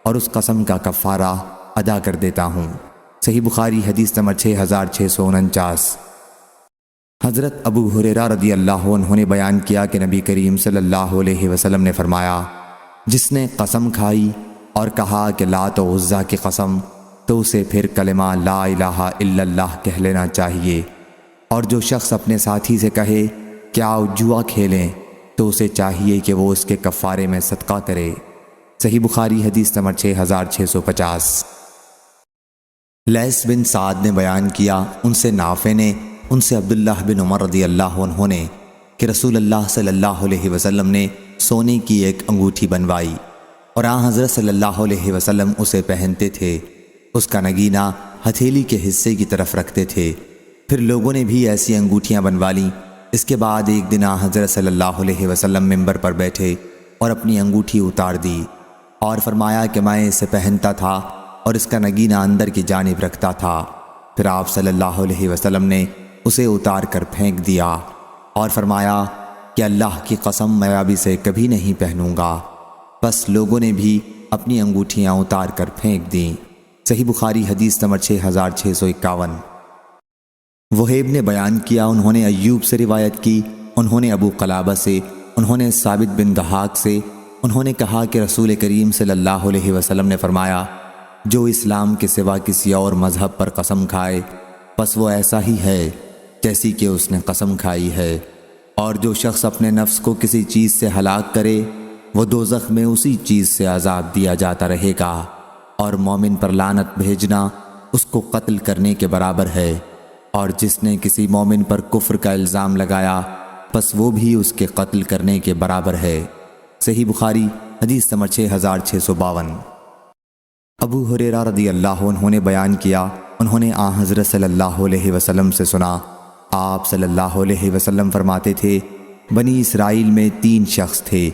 اور اس قسم کا کفارہ ادا کر دیتا ہوں۔ صحیح بخاری حدیث نمبر 6649۔ حضرت ابو ہریرہ رضی اللہ عنہ نے بیان کیا کہ نبی کریم صلی اللہ علیہ وسلم نے فرمایا جس نے قسم کھائی اور کہا کہ لات و عزیٰ کی قسم تو اسے پھر کلمہ لا الہ الا اللہ کہہ لینا چاہیے، اور جو شخص اپنے ساتھی سے کہے کہ آؤ جوا کھیلیں تو اسے چاہیے کہ وہ اس کے کفارے میں صدقہ کرے۔ صحیح بخاری حدیث نمبر 6650۔ لیث بن سعد نے بیان کیا ان سے نافع نے ان سے عبداللہ بن عمر رضی اللہ عنہ نے کہ رسول اللہ صلی اللہ علیہ وسلم نے سونے کی ایک انگوٹھی بنوائی اور حضرت صلی اللہ علیہ وسلم اسے پہنتے تھے۔ اس کا نگینہ ہتھیلی کے حصے کی طرف رکھتے تھے۔ پھر لوگوں نے بھی ایسی انگوٹھیاں بنوا لیں۔ اس کے بعد ایک دن حضرت صلی اللہ علیہ وسلم منبر پر بیٹھے اور اپنی انگوٹھی اتار دی اور فرمایا کہ میں اسے پہنتا تھا اور اس کا نگینہ اندر کی جانب رکھتا تھا۔ پھر آپ صلی اللہ علیہ وسلم نے اسے اتار کر پھینک دیا اور فرمایا کہ اللہ کی قسم میں اب اسے کبھی نہیں پہنوں گا۔ بس لوگوں نے بھی اپنی انگوٹھیاں اتار کر پھینک دیں۔ صحیح بخاری حدیث نمبر 6651۔ وہیب نے بیان کیا انہوں نے ایوب سے روایت کی، انہوں نے ابو قلابہ سے، انہوں نے ثابت بن دحاق سے، انہوں نے کہا کہ رسول کریم صلی اللہ علیہ وسلم نے فرمایا جو اسلام کے سوا کسی اور مذہب پر قسم کھائے بس وہ ایسا ہی ہے جیسی کہ اس نے قسم کھائی ہے، اور جو شخص اپنے نفس کو کسی چیز سے ہلاک کرے وہ دوزخ میں اسی چیز سے عذاب دیا جاتا رہے گا، اور مومن پر لعنت بھیجنا اس کو قتل کرنے کے برابر ہے، اور جس نے کسی مومن پر کفر کا الزام لگایا بس وہ بھی اس کے قتل کرنے کے برابر ہے۔ صحیح بخاری حدیث نمبر 6652۔ ابو ہریرہ رضی اللہ عنہ نے بیان کیا انہوں نے حضرت صلی اللہ علیہ وسلم سے سنا، آپ صلی اللہ علیہ وسلم فرماتے تھے بنی اسرائیل میں 3 شخص تھے،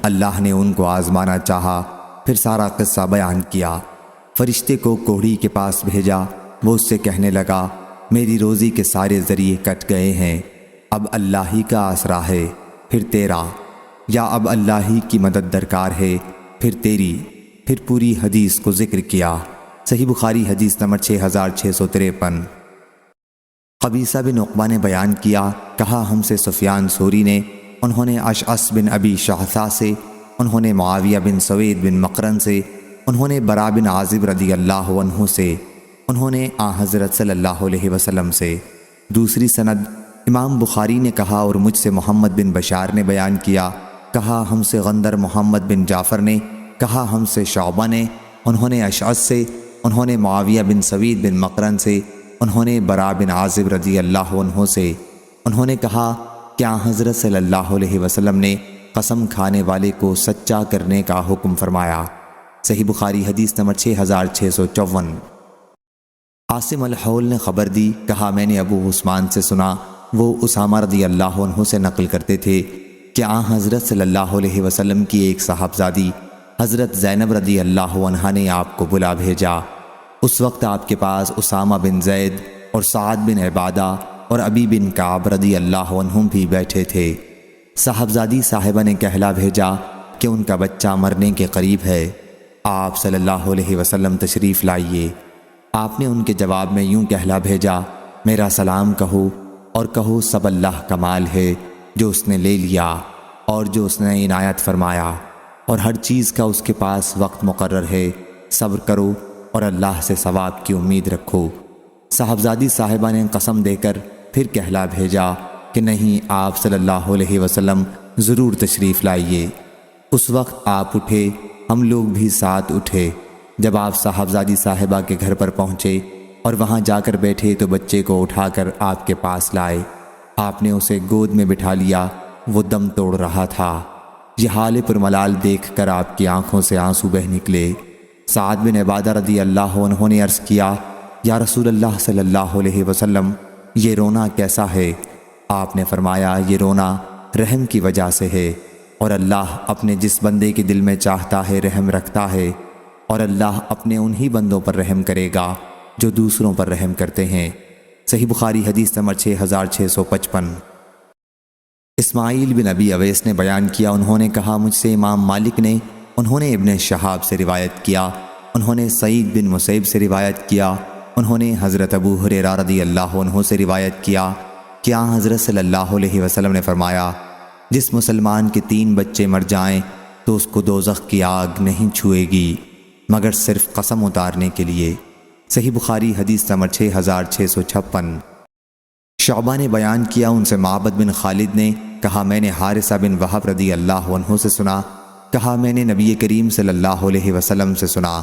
اللہ نے ان کو آزمانا چاہا، پھر سارا قصہ بیان کیا۔ فرشتے کو کوڑھی کے پاس بھیجا، وہ اس سے کہنے لگا میری روزی کے سارے ذریعے کٹ گئے ہیں، اب اللہ ہی کا آسرا ہے پھر تیرا، یا اب اللہ ہی کی مدد درکار ہے پھر تیری، پھر پوری حدیث کو ذکر کیا۔ صحیح بخاری حدیث نمبر 6653۔ قبیصہ بن عقبہ نے بیان کیا کہا ہم سے سفیان ثوری نے، انہوں نے اشعث بن ابی شعثہ سے، انہوں نے معاویہ بن سوید بن مقرن سے، انہوں نے برا بن عازب رضی اللہ عنہ سے، انہوں نے حضرت صلی اللہ علیہ وسلم سے۔ دوسری سند امام بخاری نے کہا اور مجھ سے محمد بن بشار نے بیان کیا کہا ہم سے غندر محمد بن جعفر نے، کہا ہم سے شعبہ نے، انہوں نے اشعث سے، انہوں نے معاویہ بن سوید بن مقرن سے، انہوں نے برا بن عازب رضی اللہ عنہ سے، انہوں نے کہا کیا حضرت صلی اللہ علیہ وسلم نے قسم کھانے والے کو سچا کرنے کا حکم فرمایا؟ صحیح بخاری حدیث نمبر 6654۔ عاصم الحول نے خبر دی، کہا میں نے ابو عثمان سے سنا، وہ اسامہ رضی اللہ عنہ سے نقل کرتے تھے کہ حضرت صلی اللہ علیہ وسلم کی ایک صاحبزادی حضرت زینب رضی اللہ عنہا نے آپ کو بلا بھیجا۔ اس وقت آپ کے پاس اسامہ بن زید اور سعد بن عبادہ اور ابی بن کعب رضی اللہ عنہم بھی بیٹھے تھے۔ صاحبزادی صاحبہ نے کہلا بھیجا کہ ان کا بچہ مرنے کے قریب ہے، آپ صلی اللہ علیہ وسلم تشریف لائیے۔ آپ نے ان کے جواب میں یوں کہلا بھیجا، میرا سلام کہو اور کہو سب اللہ کا مال ہے جو اس نے لے لیا اور جو اس نے عنایت فرمایا، اور ہر چیز کا اس کے پاس وقت مقرر ہے، صبر کرو اور اللہ سے ثواب کی امید رکھو۔ صاحبزادی صاحبہ نے قسم دے کر پھر کہلا بھیجا کہ نہیں، آپ صلی اللہ علیہ وسلم ضرور تشریف لائیے۔ اس وقت آپ اٹھے، ہم لوگ بھی ساتھ اٹھے۔ جب آپ صاحبزادی صاحبہ کے گھر پر پہنچے اور وہاں جا کر بیٹھے تو بچے کو اٹھا کر آپ کے پاس لائے۔ آپ نے اسے گود میں بٹھا لیا، وہ دم توڑ رہا تھا۔ یہ حال پرملال دیکھ کر آپ کی آنکھوں سے آنسو بہہ نکلے۔ سعد بن عبادہ رضی اللہ عنہ نے عرض کیا، یا رسول اللہ صلی اللہ علیہ وسلم، یہ رونا کیسا ہے؟ آپ نے فرمایا، یہ رونا رحم کی وجہ سے ہے، اور اللہ اپنے جس بندے کے دل میں چاہتا ہے رحم رکھتا ہے، اور اللہ اپنے انہی بندوں پر رحم کرے گا جو دوسروں پر رحم کرتے ہیں۔ صحیح بخاری حدیث نمبر 6655۔ اسماعیل بن ابی اویس نے بیان کیا، انہوں نے کہا مجھ سے امام مالک نے، انہوں نے ابن شہاب سے روایت کیا، انہوں نے سعید بن مسیب سے روایت کیا، انہوں نے حضرت ابو ہریرہ رضی اللہ عنہ سے روایت کیا کہ حضرت صلی اللہ علیہ وسلم نے فرمایا، جس مسلمان کے 3 بچے مر جائیں تو اس کو دوزخ کی آگ نہیں چھوئے گی مگر صرف قسم اتارنے کے لیے۔ صحیح بخاری حدیث نمبر 6656۔ شعبہ نے بیان کیا، ان سے معبد بن خالد نے کہا میں نے حارثہ بن وہب رضی اللہ عنہ سے سنا، کہا میں نے نبی کریم صلی اللہ علیہ وسلم سے سنا،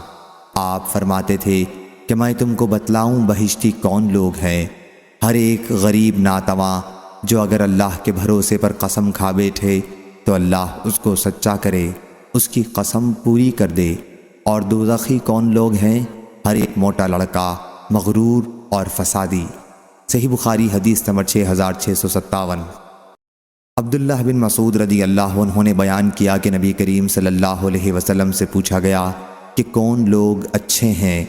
آپ فرماتے تھے کہ میں تم کو بتلاؤں بہشتی کون لوگ ہیں؟ ہر ایک غریب ناتواں جو اگر اللہ کے بھروسے پر قسم کھا بیٹھے تو اللہ اس کو سچا کرے، اس کی قسم پوری کر دے۔ اور دوزخی کون لوگ ہیں؟ ہر ایک موٹا لڑکا، مغرور اور فسادی۔ صحیح بخاری حدیث نمبر 6657۔ عبداللہ بن مسعود رضی اللہ عنہ نے بیان کیا کہ نبی کریم صلی اللہ علیہ وسلم سے پوچھا گیا کہ کون لوگ اچھے ہیں؟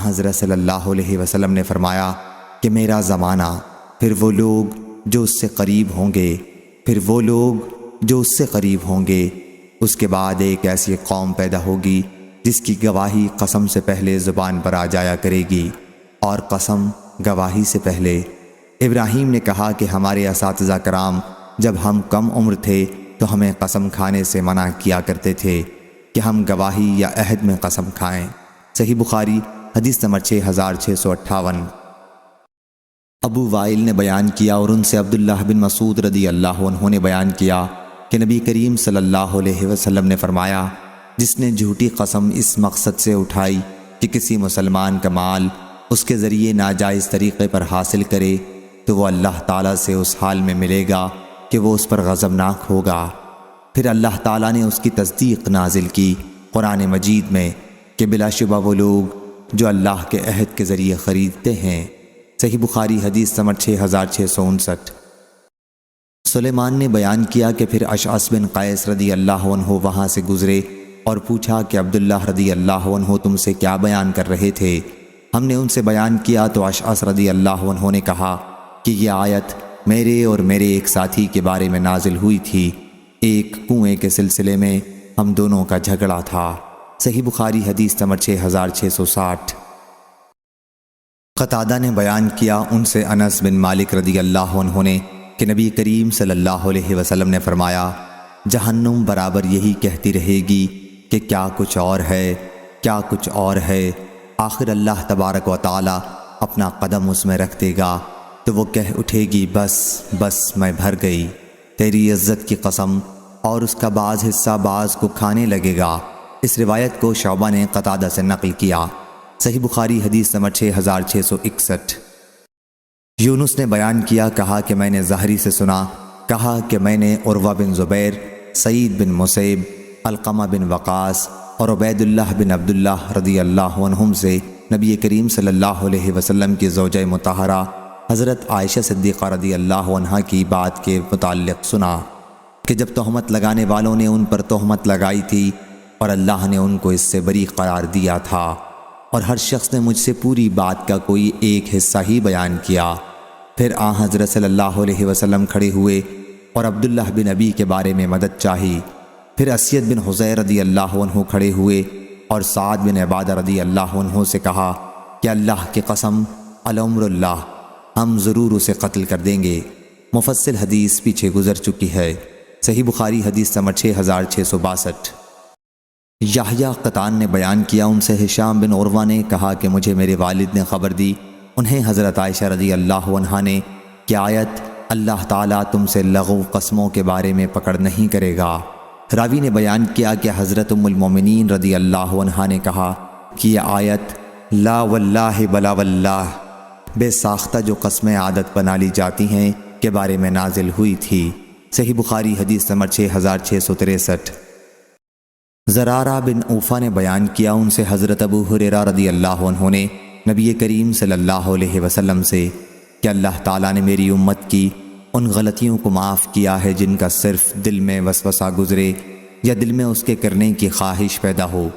حضرت صلی اللہ علیہ وسلم نے فرمایا کہ میرا زمانہ، پھر وہ لوگ جو اس سے قریب ہوں گے، پھر وہ لوگ جو اس سے قریب ہوں گے، اس کے بعد ایک ایسی قوم پیدا ہوگی جس کی گواہی قسم سے پہلے زبان پر آ جایا کرے گی اور قسم گواہی سے پہلے۔ ابراہیم نے کہا کہ ہمارے اساتذہ کرام جب ہم کم عمر تھے تو ہمیں قسم کھانے سے منع کیا کرتے تھے کہ ہم گواہی یا عہد میں قسم کھائیں۔ صحیح بخاری حدیث نمبر 6658۔ ابو وائل نے بیان کیا اور ان سے عبداللہ بن مسعود رضی اللہ عنہ نے بیان کیا کہ نبی کریم صلی اللہ علیہ وسلم نے فرمایا، جس نے جھوٹی قسم اس مقصد سے اٹھائی کہ کسی مسلمان کا مال اس کے ذریعے ناجائز طریقے پر حاصل کرے تو وہ اللہ تعالیٰ سے اس حال میں ملے گا کہ وہ اس پر غضبناک ہوگا۔ پھر اللہ تعالیٰ نے اس کی تصدیق نازل کی قرآن مجید میں کہ بلا شبہ وہ لوگ جو اللہ کے عہد کے ذریعے خریدتے ہیں۔ صحیح بخاری حدیث نمبر 6659۔ سلیمان نے بیان کیا کہ پھر اشعث بن قیس رضی اللہ عنہ وہاں سے گزرے اور پوچھا کہ عبداللہ رضی اللہ عنہ تم سے کیا بیان کر رہے تھے؟ ہم نے ان سے بیان کیا تو اشعث رضی اللہ عنہ نے کہا کہ یہ آیت میرے اور میرے ایک ساتھی کے بارے میں نازل ہوئی تھی، ایک کنویں کے سلسلے میں ہم دونوں کا جھگڑا تھا۔ صحیح بخاری حدیث نمبر 6660۔ قتادہ نے بیان کیا، ان سے انس بن مالک رضی اللہ عنہ نے کہ نبی کریم صلی اللہ علیہ وسلم نے فرمایا، جہنم برابر یہی کہتی رہے گی کہ کیا کچھ اور ہے، کیا کچھ اور ہے، آخر اللہ تبارک و تعالی اپنا قدم اس میں رکھ دے گا تو وہ کہہ اٹھے گی بس بس میں بھر گئی، تیری عزت کی قسم، اور اس کا بعض حصہ بعض کو کھانے لگے گا۔ اس روایت کو شعبہ نے قتادہ سے نقل کیا۔ صحیح بخاری حدیث نمبر 6661۔ یونس نے بیان کیا، کہا کہ میں نے زہری سے سنا، کہا کہ میں نے عروہ بن زبیر، سعید بن مسیب، علقمہ بن وقاص اور عبید اللہ بن عبداللہ رضی اللہ عنہم سے نبی کریم صلی اللہ علیہ وسلم کی زوجہ مطہرہ حضرت عائشہ صدیقہ رضی اللہ عنہا کی بات کے متعلق سنا کہ جب تہمت لگانے والوں نے ان پر تہمت لگائی تھی اور اللہ نے ان کو اس سے بری قرار دیا تھا، اور ہر شخص نے مجھ سے پوری بات کا کوئی ایک حصہ ہی بیان کیا۔ پھر حضرت صلی اللہ علیہ وسلم کھڑے ہوئے اور عبداللہ بن ابی کے بارے میں مدد چاہی۔ پھر اسید بن حضیر رضی اللہ عنہ کھڑے ہوئے اور سعد بن عبادہ رضی اللہ عنہ سے کہا کہ اللہ کی قسم الامر اللہ، ہم ضرور اسے قتل کر دیں گے۔ مفصل حدیث پیچھے گزر چکی ہے۔ صحیح بخاری حدیث نمبر 6662۔ یحییٰ قطان نے بیان کیا، ان سے ہشام بن عروہ نے کہا کہ مجھے میرے والد نے خبر دی، انہیں حضرت عائشہ رضی اللہ عنہا نے کہ آیت اللہ تعالیٰ تم سے لغو قسموں کے بارے میں پکڑ نہیں کرے گا۔ راوی نے بیان کیا کہ حضرت ام المومنین رضی اللہ عنہا نے کہا کہ یہ آیت لا واللہ بلا واللہ، بے ساختہ جو قسمیں عادت بنا لی جاتی ہیں کے بارے میں نازل ہوئی تھی۔ صحیح بخاری حدیث نمبر 6663۔ زرارہ بن اوفا نے بیان کیا، ان سے حضرت ابو ہریرہ رضی اللہ عنہ نے نبی کریم صلی اللہ علیہ وسلم سے کہ اللہ تعالیٰ نے میری امت کی ان غلطیوں کو معاف کیا ہے جن کا صرف دل میں وسوسہ گزرے یا دل میں اس کے کرنے کی خواہش پیدا ہو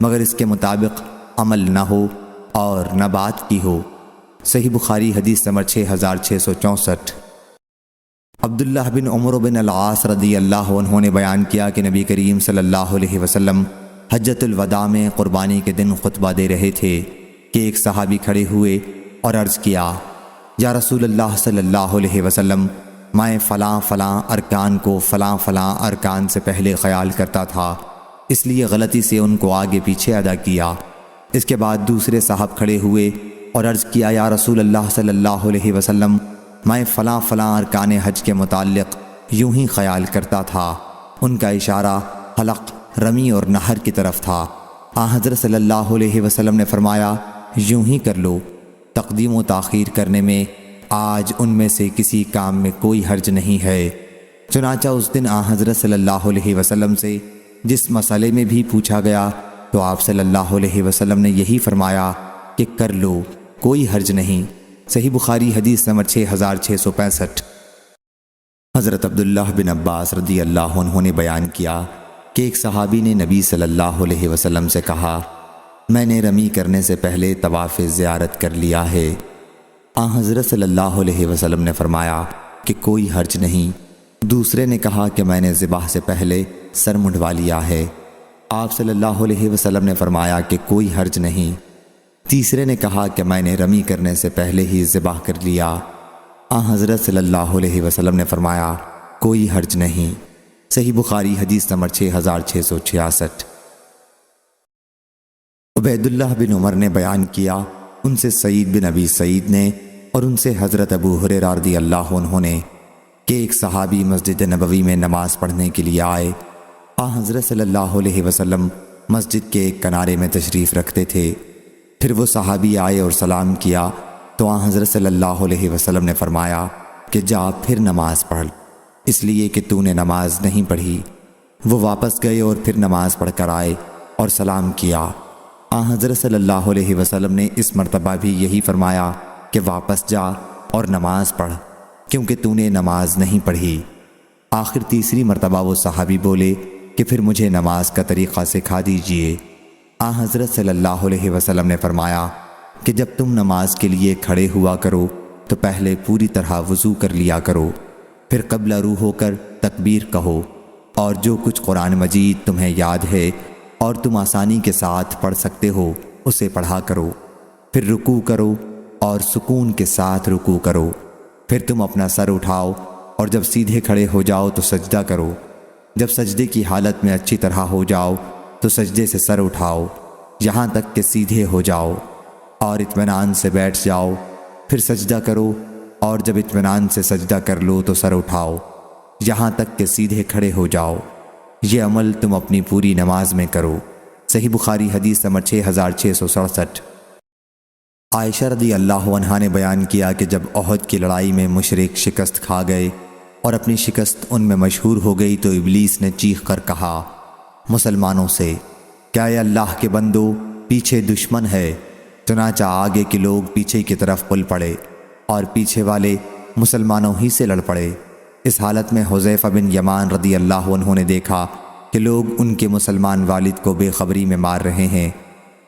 مگر اس کے مطابق عمل نہ ہو اور نہ بات کی ہو۔ صحیح بخاری حدیث نمبر 6664۔ عبداللہ بن عمر بن العاص رضی اللہ عنہ نے بیان کیا کہ نبی کریم صلی اللہ علیہ وسلم حجۃ الوداع میں قربانی کے دن خطبہ دے رہے تھے کہ ایک صحابی کھڑے ہوئے اور عرض کیا، یا رسول اللہ صلی اللہ علیہ وسلم، میں فلاں فلاں ارکان کو فلاں فلاں ارکان سے پہلے خیال کرتا تھا، اس لیے غلطی سے ان کو آگے پیچھے ادا کیا۔ اس کے بعد دوسرے صاحب کھڑے ہوئے اور عرض کیا، یا رسول اللہ صلی اللہ علیہ وسلم، میں فلاں فلاں ارکان حج کے متعلق یوں ہی خیال کرتا تھا۔ ان کا اشارہ حلق، رمی اور نہر کی طرف تھا۔ حضرت صلی اللہ علیہ وسلم نے فرمایا، یوں ہی کر لو، تقدیم و تاخیر کرنے میں آج ان میں سے کسی کام میں کوئی حرج نہیں ہے۔ چنانچہ اس دن حضرت صلی اللہ علیہ وسلم سے جس مسئلے میں بھی پوچھا گیا تو آپ صلی اللہ علیہ وسلم نے یہی فرمایا کہ کر لو، کوئی حرج نہیں۔ صحیح بخاری حدیث نمبر 6665۔ حضرت عبداللہ بن عباس رضی اللہ عنہ نے بیان کیا کہ ایک صحابی نے نبی صلی اللہ علیہ وسلم سے کہا، میں نے رمی کرنے سے پہلے طواف زیارت کر لیا ہے۔ حضرت صلی اللہ علیہ وسلم نے فرمایا کہ کوئی حرج نہیں۔ دوسرے نے کہا کہ میں نے ذبح سے پہلے سر منڈوا لیا ہے۔ آپ صلی اللہ علیہ وسلم نے فرمایا کہ کوئی حرج نہیں۔ تیسرے نے کہا کہ میں نے رمی کرنے سے پہلے ہی ذبح کر لیا۔ حضرت صلی اللہ علیہ وسلم نے فرمایا کوئی حرج نہیں۔ صحیح بخاری حدیث نمبر 6666۔ عبید اللہ بن عمر نے بیان کیا، ان سے سعید بن ابی سعید نے اور ان سے حضرت ابو ہریرہ رضی اللہ عنہ نے کہ ایک صحابی مسجد نبوی میں نماز پڑھنے کے لیے آئے۔ حضرت صلی اللہ علیہ وسلم مسجد کے ایک کنارے میں تشریف رکھتے تھے۔ پھر وہ صحابی آئے اور سلام کیا تو حضرت صلی اللہ علیہ وسلم نے فرمایا کہ جا پھر نماز پڑھ، اس لیے کہ تو نے نماز نہیں پڑھی۔ وہ واپس گئے اور پھر نماز پڑھ کر آئے اور سلام کیا۔ حضرت صلی اللہ علیہ وسلم نے اس مرتبہ بھی یہی فرمایا کہ واپس جا اور نماز پڑھ، کیونکہ تو نے نماز نہیں پڑھی۔ آخر تیسری مرتبہ وہ صحابی بولے کہ پھر مجھے نماز کا طریقہ سکھا دیجئے۔ حضرت صلی اللہ علیہ وسلم نے فرمایا کہ جب تم نماز کے لیے کھڑے ہوا کرو تو پہلے پوری طرح وضو کر لیا کرو، پھر قبلہ رو ہو کر تکبیر کہو، اور جو کچھ قرآن مجید تمہیں یاد ہے اور تم آسانی کے ساتھ پڑھ سکتے ہو اسے پڑھا کرو، پھر رکوع کرو اور سکون کے ساتھ رکوع کرو، پھر تم اپنا سر اٹھاؤ اور جب سیدھے کھڑے ہو جاؤ تو سجدہ کرو، جب سجدے کی حالت میں اچھی طرح ہو جاؤ تو سجدے سے سر اٹھاؤ یہاں تک کہ سیدھے ہو جاؤ اور اطمینان سے بیٹھ جاؤ، پھر سجدہ کرو اور جب اطمینان سے سجدہ کر لو تو سر اٹھاؤ یہاں تک کہ سیدھے کھڑے ہو جاؤ۔ یہ عمل تم اپنی پوری نماز میں کرو۔ صحیح بخاری حدیث نمبر 6667۔ عائشہ رضی اللہ عنہا نے بیان کیا کہ جب احد کی لڑائی میں مشرک شکست کھا گئے اور اپنی شکست ان میں مشہور ہو گئی تو ابلیس نے چیخ کر کہا مسلمانوں سے، کیا اے اللہ کے بندو پیچھے دشمن ہے؟ چنانچہ آگے کے لوگ پیچھے کی طرف پل پڑے اور پیچھے والے مسلمانوں ہی سے لڑ پڑے۔ اس حالت میں حذیفہ بن یمان رضی اللہ عنہ نے دیکھا کہ لوگ ان کے مسلمان والد کو بے خبری میں مار رہے ہیں،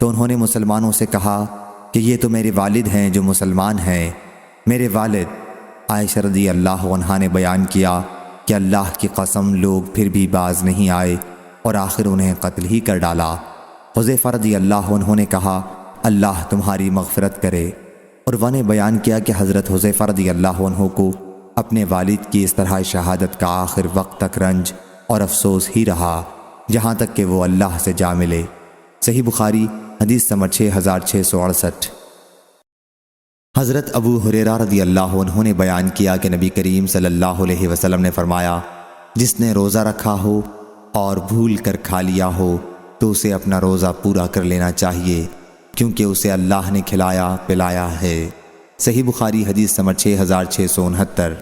تو انہوں نے مسلمانوں سے کہا کہ یہ تو میرے والد ہیں جو مسلمان ہیں۔ میرے والد عائشہ رضی اللہ عنہا نے بیان کیا کہ اللہ کی قسم لوگ پھر بھی باز نہیں آئے اور آخر انہیں قتل ہی کر ڈالا۔ حذیفہ رضی اللہ عنہ نے کہا اللہ تمہاری مغفرت کرے۔ عروہ نے بیان کیا کہ حضرت حذیفہ رضی اللہ عنہ کو اپنے والد کی اس طرح شہادت کا آخر وقت تک رنج اور افسوس ہی رہا جہاں تک کہ وہ اللہ سے جا ملے۔ صحیح بخاری حدیث نمبر 6668۔ حضرت ابو ہریرہ رضی اللہ عنہ نے بیان کیا کہ نبی کریم صلی اللہ علیہ وسلم نے فرمایا جس نے روزہ رکھا ہو اور بھول کر کھا لیا ہو تو اسے اپنا روزہ پورا کر لینا چاہیے کیونکہ اسے اللہ نے کھلایا پلایا ہے۔ صحیح بخاری حدیث نمبر 6669۔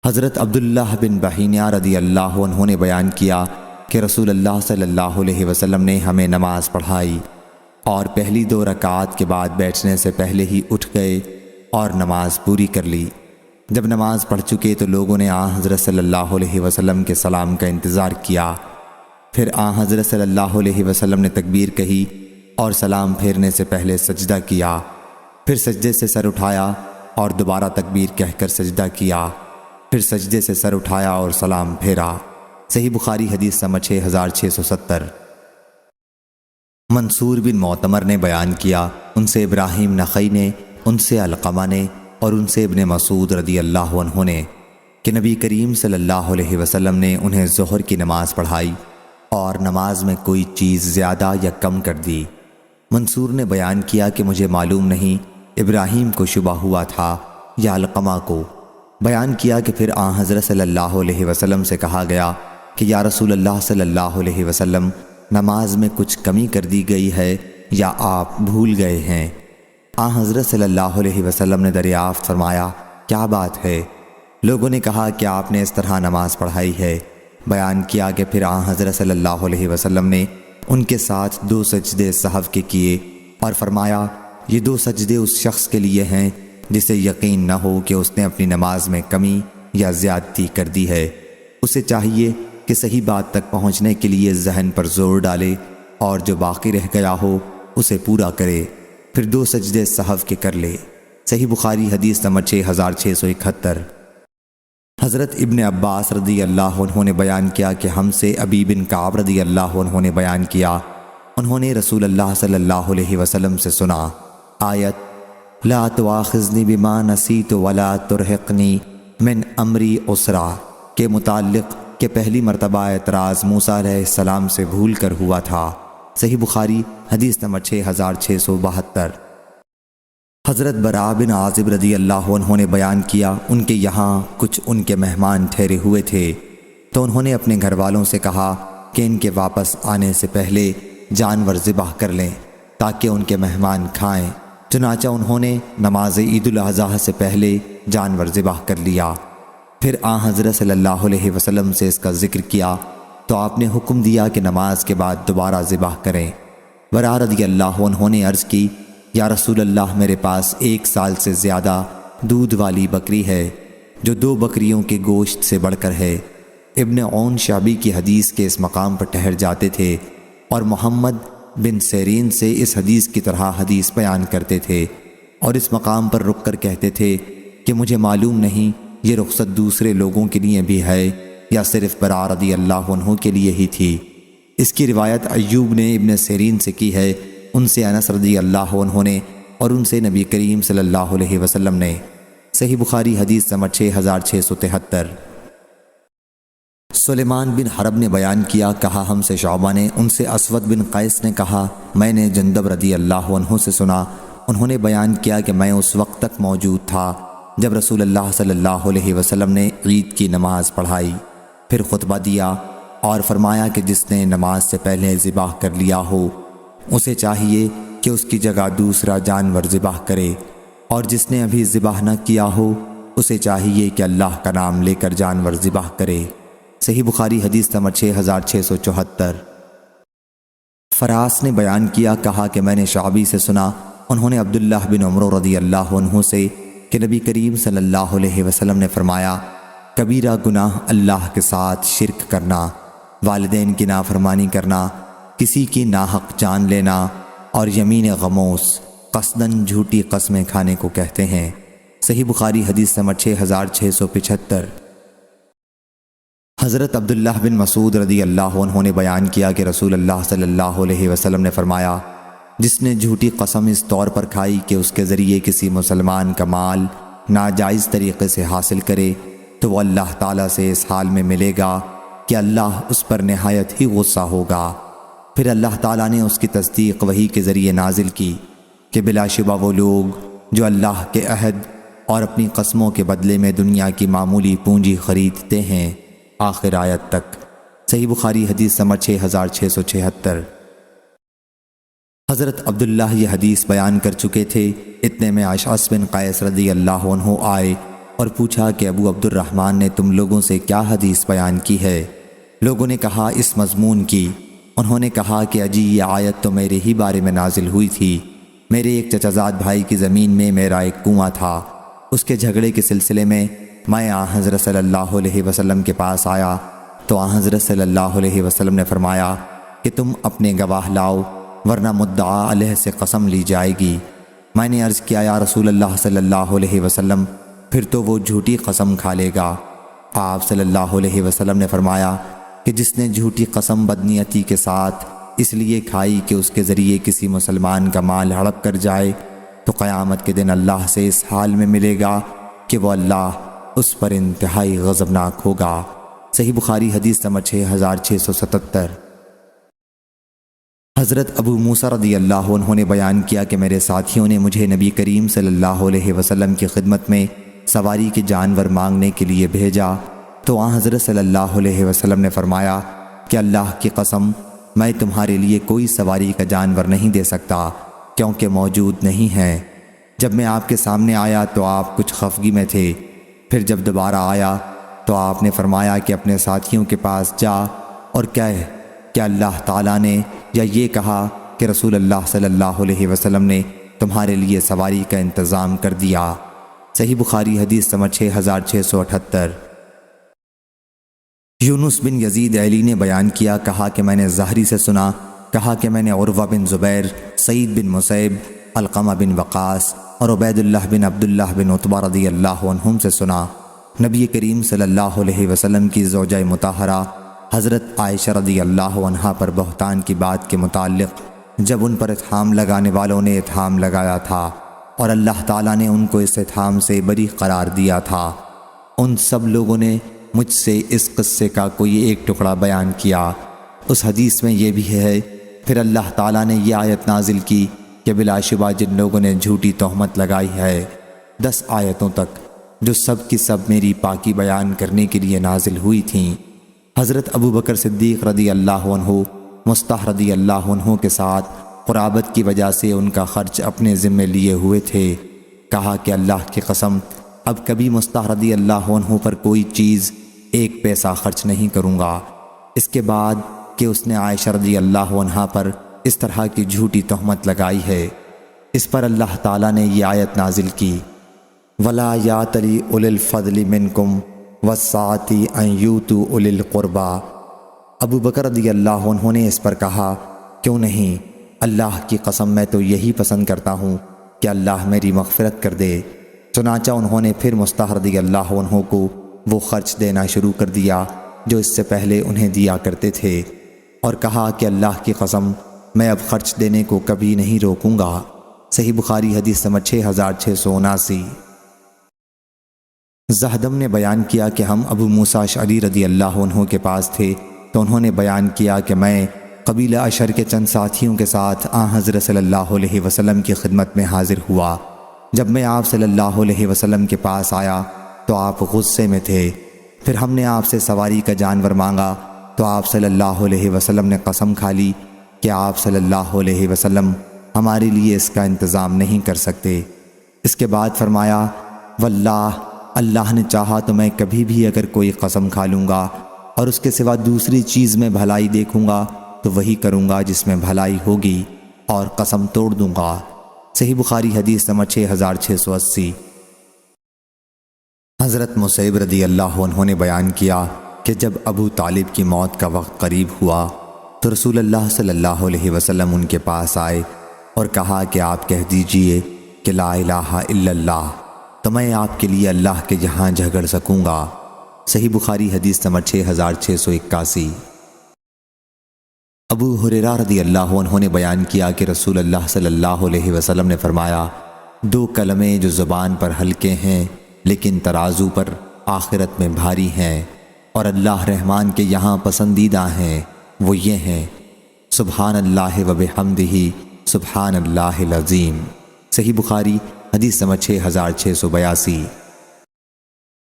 حضرت عبداللہ بن بحینہ رضی اللہ عنہ نے بیان کیا کہ رسول اللہ صلی اللہ علیہ وسلم نے ہمیں نماز پڑھائی اور پہلی 2 رکعات کے بعد بیٹھنے سے پہلے ہی اٹھ گئے اور نماز پوری کر لی۔ جب نماز پڑھ چکے تو لوگوں نے آن حضرت صلی اللہ علیہ وسلم کے سلام کا انتظار کیا۔ پھر آن حضرت صلی اللہ علیہ وسلم نے تکبیر کہی اور سلام پھیرنے سے پہلے سجدہ کیا، پھر سجدے سے سر اٹھایا اور دوبارہ تکبیر کہہ کر سجدہ کیا، پھر سجدے سے سر اٹھایا اور سلام پھیرا۔ صحیح بخاری حدیث نمبر 6670۔ منصور بن معتمر نے بیان کیا ان سے ابراہیم نخعی نے، ان سے علقمہ نے اور ان سے ابن مسعود رضی اللہ عنہ نے کہ نبی کریم صلی اللہ علیہ وسلم نے انہیں ظہر کی نماز پڑھائی اور نماز میں کوئی چیز زیادہ یا کم کر دی۔ منصور نے بیان کیا کہ مجھے معلوم نہیں ابراہیم کو شبہ ہوا تھا یا علقمہ کو۔ بیان کیا کہ پھر آن حضرت صلی اللہ علیہ وسلم سے کہا گیا کہ یا رسول اللہ صلی اللہ علیہ وسلم نماز میں کچھ کمی کر دی گئی ہے یا آپ بھول گئے ہیں؟ آن حضرت صلی اللہ علیہ وسلم نے دریافت فرمایا کیا بات ہے؟ لوگوں نے کہا کہ آپ نے اس طرح نماز پڑھائی ہے۔ بیان کیا کہ پھر آن حضرت صلی اللہ علیہ وسلم نے ان کے ساتھ 2 سجدے سہو کے کیے اور فرمایا یہ 2 سجدے اس شخص کے لیے ہیں جسے یقین نہ ہو کہ اس نے اپنی نماز میں کمی یا زیادتی کر دی ہے۔ اسے چاہیے کہ صحیح بات تک پہنچنے کے لیے ذہن پر زور ڈالے اور جو باقی رہ گیا ہو اسے پورا کرے، پھر 2 سجدے سہو کے کر لے۔ صحیح بخاری حدیث نمبر 6671۔ حضرت ابن عباس رضی اللہ عنہ نے بیان کیا کہ ہم سے ابی بن کعب رضی اللہ عنہ نے بیان کیا انہوں نے رسول اللہ صلی اللہ علیہ وسلم سے سنا آیت لا تواخذنی بما نسیت ولا ترہقنی من امری عسرا کے متعلق کہ پہلی مرتبہ اعتراض موسیٰ علیہ السلام سے بھول کر ہوا تھا۔ صحیح بخاری حدیث نمبر 6672۔ حضرت براء بن عازب رضی اللہ عنہ نے بیان کیا ان کے یہاں کچھ ان کے مہمان ٹھہرے ہوئے تھے تو انہوں نے اپنے گھر والوں سے کہا کہ ان کے واپس آنے سے پہلے جانور ذبح کر لیں تاکہ ان کے مہمان کھائیں۔ چنانچہ انہوں نے نماز عید الاضحیٰ سے پہلے جانور ذبح کر لیا۔ پھر آن حضرت صلی اللہ علیہ وسلم سے اس کا ذکر کیا تو آپ نے حکم دیا کہ نماز کے بعد دوبارہ ذبح کریں۔ براء رضی اللہ عنہ نے عرض کی یا رسول اللہ میرے پاس 1 سال سے زیادہ دودھ والی بکری ہے جو 2 بکریوں کے گوشت سے بڑھ کر ہے۔ ابن عون شعبی کی حدیث کے اس مقام پر ٹھہر جاتے تھے اور محمد بن سیرین سے اس حدیث کی طرح حدیث بیان کرتے تھے اور اس مقام پر رک کر کہتے تھے کہ مجھے معلوم نہیں یہ رخصت دوسرے لوگوں کے لیے بھی ہے یا صرف براء رضی اللہ عنہ کے لیے ہی تھی۔ اس کی روایت ایوب نے ابن سیرین سے کی ہے، ان سے انس رضی اللہ عنہ نے اور ان سے نبی کریم صلی اللہ علیہ وسلم نے۔ صحیح بخاری حدیث نمبر 6673۔ سلیمان بن حرب نے بیان کیا کہا ہم سے شعبہ نے، ان سے اسود بن قیس نے کہا میں نے جندب رضی اللہ عنہ سے سنا، انہوں نے بیان کیا کہ میں اس وقت تک موجود تھا جب رسول اللہ صلی اللہ علیہ وسلم نے عید کی نماز پڑھائی، پھر خطبہ دیا اور فرمایا کہ جس نے نماز سے پہلے ذبح کر لیا ہو اسے چاہیے کہ اس کی جگہ دوسرا جانور ذبح کرے، اور جس نے ابھی ذبح نہ کیا ہو اسے چاہیے کہ اللہ کا نام لے کر جانور ذبح کرے۔ صحیح بخاری حدیث نمبر 6674۔ فراس نے بیان کیا، کہا کہ میں نے شعبی سے سنا، انہوں نے عبداللہ بن عمر رضی اللہ عنہ سے کہ نبی کریم صلی اللہ علیہ وسلم نے فرمایا، کبیرہ گناہ اللہ کے ساتھ شرک کرنا، والدین کی نافرمانی کرنا، کسی کی ناحق جان لینا اور یمین غموس قصداً جھوٹی قسمیں کھانے کو کہتے ہیں۔ صحیح بخاری حدیث نمبر 6675۔ حضرت عبداللہ بن مسعود رضی اللہ عنہ نے بیان کیا کہ رسول اللہ صلی اللہ علیہ وسلم نے فرمایا، جس نے جھوٹی قسم اس طور پر کھائی کہ اس کے ذریعے کسی مسلمان کا مال ناجائز طریقے سے حاصل کرے تو وہ اللہ تعالیٰ سے اس حال میں ملے گا کہ اللہ اس پر نہایت ہی غصہ ہوگا۔ پھر اللہ تعالیٰ نے اس کی تصدیق وحی کے ذریعے نازل کی کہ بلا شبہ وہ لوگ جو اللہ کے عہد اور اپنی قسموں کے بدلے میں دنیا کی معمولی پونجی خریدتے ہیں، آخر آیت تک۔ صحیح بخاری حدیث نمبر 6676۔ حضرت عبداللہ یہ حدیث بیان کر چکے تھے، اتنے میں اشعث بن قیس رضی اللہ عنہ آئے اور پوچھا کہ ابو عبد الرحمن نے تم لوگوں سے کیا حدیث بیان کی ہے؟ لوگوں نے کہا اس مضمون کی۔ انہوں نے کہا کہ اجی یہ آیت تو میرے ہی بارے میں نازل ہوئی تھی۔ میرے ایک چچازاد بھائی کی زمین میں میرا ایک کنواں تھا، اس کے جھگڑے کے سلسلے میں آن حضرت صلی اللہ علیہ وسلم کے پاس آیا تو آن حضرت صلی اللہ علیہ وسلم نے فرمایا کہ تم اپنے گواہ لاؤ ورنہ مدعا علیہ سے قسم لی جائے گی۔ میں نے عرض کیا یا رسول اللہ صلی اللہ علیہ وسلم، پھر تو وہ جھوٹی قسم کھا لے گا۔ آپ صلی اللہ علیہ وسلم نے فرمایا کہ جس نے جھوٹی قسم بدنیتی کے ساتھ اس لیے کھائی کہ اس کے ذریعے کسی مسلمان کا مال ہڑپ کر جائے تو قیامت کے دن اللہ سے اس حال میں ملے گا کہ وہ اللہ اس پر انتہائی غضبناک ہوگا۔ صحیح بخاری حدیث نمبر 6677۔ حضرت ابو موسیٰ رضی اللہ عنہ نے بیان کیا کہ میرے ساتھیوں نے مجھے نبی کریم صلی اللہ علیہ وسلم کی خدمت میں سواری کے جانور مانگنے کے لیے بھیجا تو آن حضرت صلی اللہ علیہ وسلم نے فرمایا کہ اللہ کی قسم میں تمہارے لیے کوئی سواری کا جانور نہیں دے سکتا کیونکہ موجود نہیں ہے۔ جب میں آپ کے سامنے آیا تو آپ کچھ خفگی میں تھے، پھر جب دوبارہ آیا تو آپ نے فرمایا کہ اپنے ساتھیوں کے پاس جا اور کہہ کہ اللہ تعالیٰ نے یا یہ کہا کہ رسول اللہ صلی اللہ علیہ وسلم نے تمہارے لیے سواری کا انتظام کر دیا۔ صحیح بخاری حدیث نمبر 6678۔ یونس بن یزید ایلی نے بیان کیا، کہا کہ میں نے زہری سے سنا، کہا کہ میں نے عروہ بن زبیر، سعید بن مسیب، علقمہ بن وقاص اور عبید اللہ بن عبداللہ بن عتبہ رضی اللہ عنہم سے سنا، نبی کریم صلی اللہ علیہ وسلم کی زوجہ مطہرہ حضرت عائشہ رضی اللہ عنہا پر بہتان کی بات کے متعلق جب ان پر اتہام لگانے والوں نے اتہام لگایا تھا اور اللہ تعالیٰ نے ان کو اس اتہام سے بری قرار دیا تھا، ان سب لوگوں نے مجھ سے اس قصے کا کوئی ایک ٹکڑا بیان کیا۔ اس حدیث میں یہ بھی ہے، پھر اللہ تعالیٰ نے یہ آیت نازل کی کہ بلا شبہ جن لوگوں نے جھوٹی تہمت لگائی ہے 10 آیتوں تک، جو سب کی سب میری پاکی بیان کرنے کے لیے نازل ہوئی تھیں۔ حضرت ابو بکر صدیق رضی اللہ عنہ مصطح رضی اللہ عنہ کے ساتھ قرابت کی وجہ سے ان کا خرچ اپنے ذمے لیے ہوئے تھے۔ کہا کہ اللہ کی قسم اب کبھی مصطح رضی اللہ عنہ پر کوئی چیز 1 پیسہ خرچ نہیں کروں گا۔ اس کے بعد کہ اس نے عائشہ رضی اللہ عنہا پر اس طرح کی جھوٹی تہمت لگائی ہے، اس پر اللہ تعالیٰ نے یہ آیت نازل کی، وَلَا يَأْتَلِ أُولِي الْفَضْلِ مِنْكُمْ وَالسَّعَةِ أَنْ يُؤْتُوا أُولِي الْقُرْبَى۔ ابو بکر رضی اللہ عنہ نے اس پر کہا، کیوں نہیں، اللہ کی قسم میں تو یہی پسند کرتا ہوں کہ اللہ میری مغفرت کر دے۔ چنانچہ انہوں نے پھر مصطح رضی اللہ عنہ کو وہ خرچ دینا شروع کر دیا جو اس سے پہلے انہیں دیا کرتے تھے، اور کہا کہ اللہ کی قسم میں اب خرچ دینے کو کبھی نہیں روکوں گا۔ صحیح بخاری حدیث نمبر 6679۔ زہدم نے بیان کیا کہ ہم ابو موسیٰ اشعری رضی اللہ عنہ کے پاس تھے تو انہوں نے بیان کیا کہ میں قبیلہ اشر کے چند ساتھیوں کے ساتھ آن حضرت صلی اللہ علیہ وسلم کی خدمت میں حاضر ہوا۔ جب میں آپ صلی اللہ علیہ وسلم کے پاس آیا تو آپ غصے میں تھے۔ پھر ہم نے آپ سے سواری کا جانور مانگا تو آپ صلی اللہ علیہ وسلم نے قسم کھا لی کہ آپ صلی اللہ علیہ وسلم ہمارے لیے اس کا انتظام نہیں کر سکتے۔ اس کے بعد فرمایا، واللہ اللہ نے چاہا تو میں کبھی بھی اگر کوئی قسم کھا لوں گا اور اس کے سوا دوسری چیز میں بھلائی دیکھوں گا تو وہی کروں گا جس میں بھلائی ہوگی اور قسم توڑ دوں گا۔ صحیح بخاری حدیث نمبر 6680۔ حضرت مصعب رضی اللہ عنہ نے بیان کیا کہ جب ابو طالب کی موت کا وقت قریب ہوا تو رسول اللہ صلی اللہ علیہ وسلم ان کے پاس آئے اور کہا کہ آپ کہہ دیجئے کہ لا الہ الا اللہ، تو میں آپ کے لیے اللہ کے یہاں جھگڑ سکوں گا۔ صحیح بخاری حدیث نمبر 6681۔ ابو ہریرہ رضی اللہ عنہ نے بیان کیا کہ رسول اللہ صلی اللہ علیہ وسلم نے فرمایا، دو کلمے جو زبان پر ہلکے ہیں لیکن ترازو پر آخرت میں بھاری ہیں اور اللہ رحمان کے یہاں پسندیدہ ہیں، وہ یہ ہیں سبحان اللہ و بحمدہ سبحان اللہ العظیم۔ صحیح بخاری حدیث نمبر 6682۔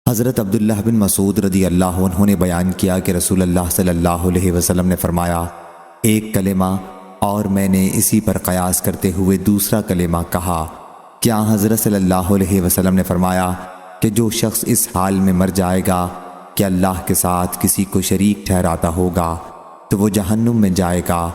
حضرت عبداللہ بن مسعود رضی اللہ عنہ نے بیان کیا کہ رسول اللہ صلی اللہ علیہ وسلم نے فرمایا، ایک کلمہ اور میں نے اسی پر قیاس کرتے ہوئے دوسرا کلمہ کہا۔ کیا حضرت صلی اللہ علیہ وسلم نے فرمایا کہ جو شخص اس حال میں مر جائے گا کہ اللہ کے ساتھ کسی کو شریک ٹھہراتا ہوگا تو وہ جہنم میں جائے گا،